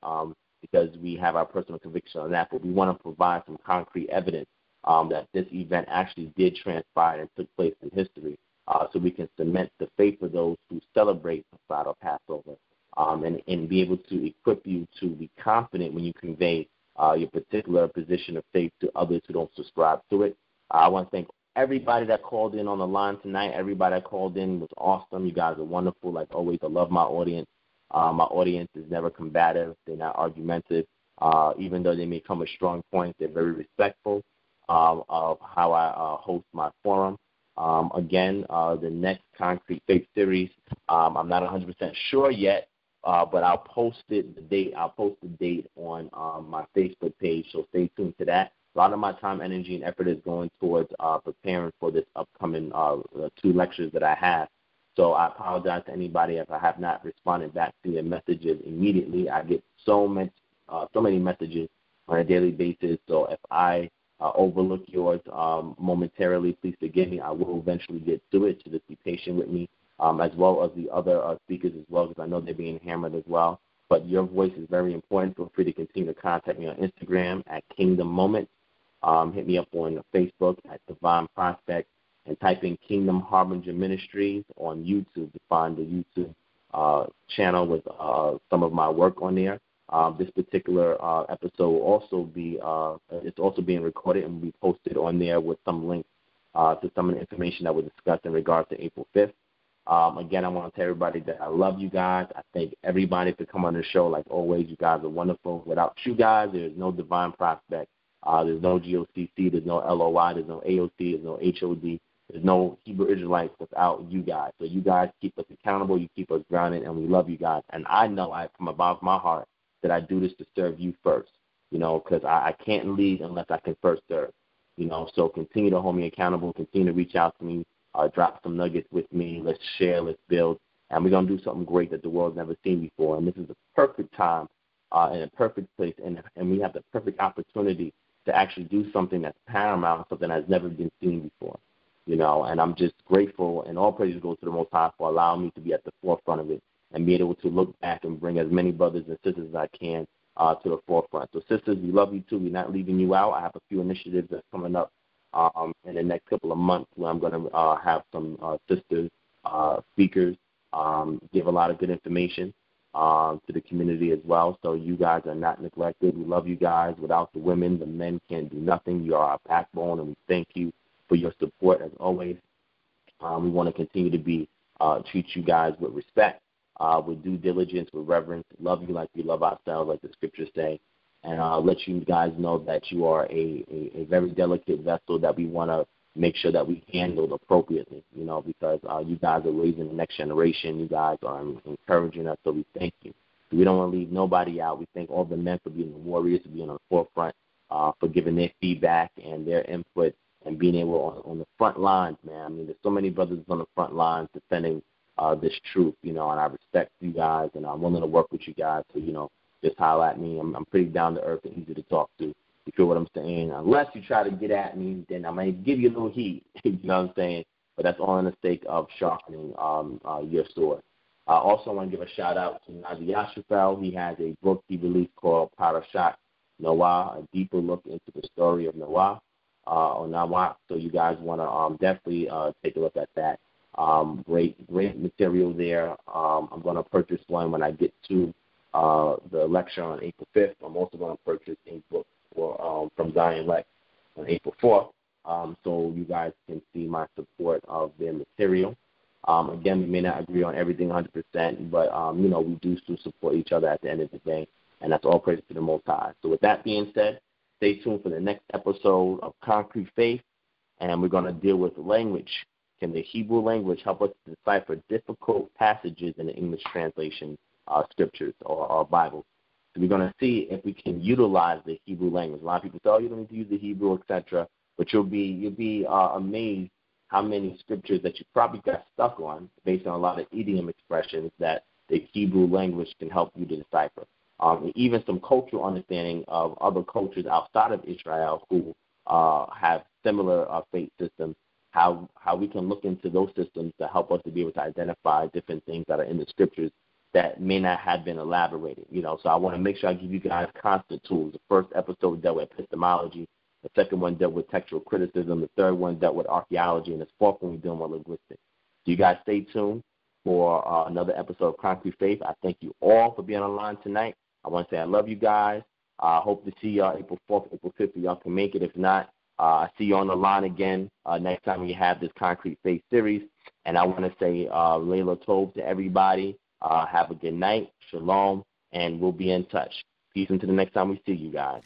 because we have our personal conviction on that, but we want to provide some concrete evidence that this event actually did transpire and took place in history, so we can cement the faith of those who celebrate Pesach or Passover, and be able to equip you to be confident when you convey your particular position of faith to others who don't subscribe to it. I want to thank everybody that called in on the line tonight. Everybody that called in was awesome. You guys are wonderful. Like always, I love my audience. My audience is never combative. They're not argumentative. Even though they may come with strong points, they're very respectful of how I host my forum. Again, the next Concrete Faith series, I'm not 100% sure yet, but I'll post the date on my Facebook page, so stay tuned to that. A lot of my time, energy, and effort is going towards preparing for this upcoming 2 lectures that I have. So I apologize to anybody if I have not responded back to your messages immediately. I get so many messages on a daily basis. So if I overlook yours momentarily, please forgive me. I will eventually get to it, so just be patient with me, as well as the other speakers as well, because I know they're being hammered as well. But your voice is very important. Feel free to continue to contact me on Instagram at Kingdom Moments. Hit me up on Facebook at Divine Prospect, and type in Kingdom Harbinger Ministries on YouTube to find the YouTube channel with some of my work on there. This particular episode will also be it's also being recorded and will be posted on there with some links to some of the information that was discussed in regards to April 5th. Again, I want to tell everybody that I love you guys. I thank everybody for coming on the show. Like always, you guys are wonderful. Without you guys, there's no Divine Prospect. There's no GOCC. There's no LOI. There's no AOC. There's no HOD. There's no Hebrew Israelites without you guys. So you guys keep us accountable. You keep us grounded, and we love you guys. And I know from above my heart that I do this to serve you first, because I can't lead unless I can first serve, So continue to hold me accountable. Continue to reach out to me. Drop some nuggets with me. Let's share. Let's build. And we're going to do something great that the world's never seen before. And this is the perfect time and a perfect place. And we have the perfect opportunity to actually do something that's paramount, something that's never been seen before. and I'm just grateful, and all praise goes to the Most High for allowing me to be at the forefront of it and being able to look back and bring as many brothers and sisters as I can to the forefront. So, sisters, we love you too. We're not leaving you out. I have a few initiatives that's coming up in the next couple of months where I'm going to have some sisters, speakers, give a lot of good information to the community as well. So you guys are not neglected. We love you guys. Without the women, the men can't do nothing. You are our backbone, and we thank you for your support as always. We want to continue to treat you guys with respect, with due diligence, with reverence, love you like we love ourselves, like the scriptures say, and let you guys know that you are a very delicate vessel that we want to make sure that we handle appropriately, because you guys are raising the next generation. You guys are encouraging us, so we thank you. We don't want to leave nobody out. We thank all the men for being the warriors, for being on the forefront, for giving their feedback and their input and being able on the front lines, man. I mean, there's so many brothers on the front lines defending this truth, and I respect you guys, and I'm willing to work with you guys. So, just holler at me. I'm pretty down to earth and easy to talk to. You feel what I'm saying? Unless you try to get at me, then I might give you a little heat. You know what I'm saying? But that's all in the sake of sharpening your sword. I also want to give a shout-out to Awanyasap. He has a book he released called Parashat Noah, a deeper look into the story of Noah, or Noah. So you guys want to definitely take a look at that. Great material there. I'm going to purchase one when I get to the lecture on April 5th. I'm also going to purchase a book from Zion Lex on April 4th, so you guys can see my support of their material. Again, we may not agree on everything 100%, but, we do still support each other at the end of the day, and that's all praise to the Most High. So with that being said, stay tuned for the next episode of Concrete Faith, and we're going to deal with language. Can the Hebrew language help us to decipher difficult passages in the English translation scriptures or Bible? So we're going to see if we can utilize the Hebrew language. A lot of people say, you don't need to use the Hebrew, etc. But you'll be amazed how many scriptures that you probably got stuck on based on a lot of idiom expressions that the Hebrew language can help you to decipher. And even some cultural understanding of other cultures outside of Israel who have similar faith systems, how we can look into those systems to help us to be able to identify different things that are in the scriptures that may not have been elaborated. So I want to make sure I give you guys constant tools. The first episode dealt with epistemology. The second one dealt with textual criticism. The third one dealt with archaeology. And the fourth one we're doing with linguistics. So you guys stay tuned for another episode of Concrete Faith. I thank you all for being online tonight. I want to say I love you guys. I hope to see y'all April 4th, April 5th, if y'all can make it. If not, I see you on the line again next time we have this Concrete Faith series. And I want to say Layla Tov to everybody. Have a good night. Shalom. And we'll be in touch. Peace until the next time we see you guys.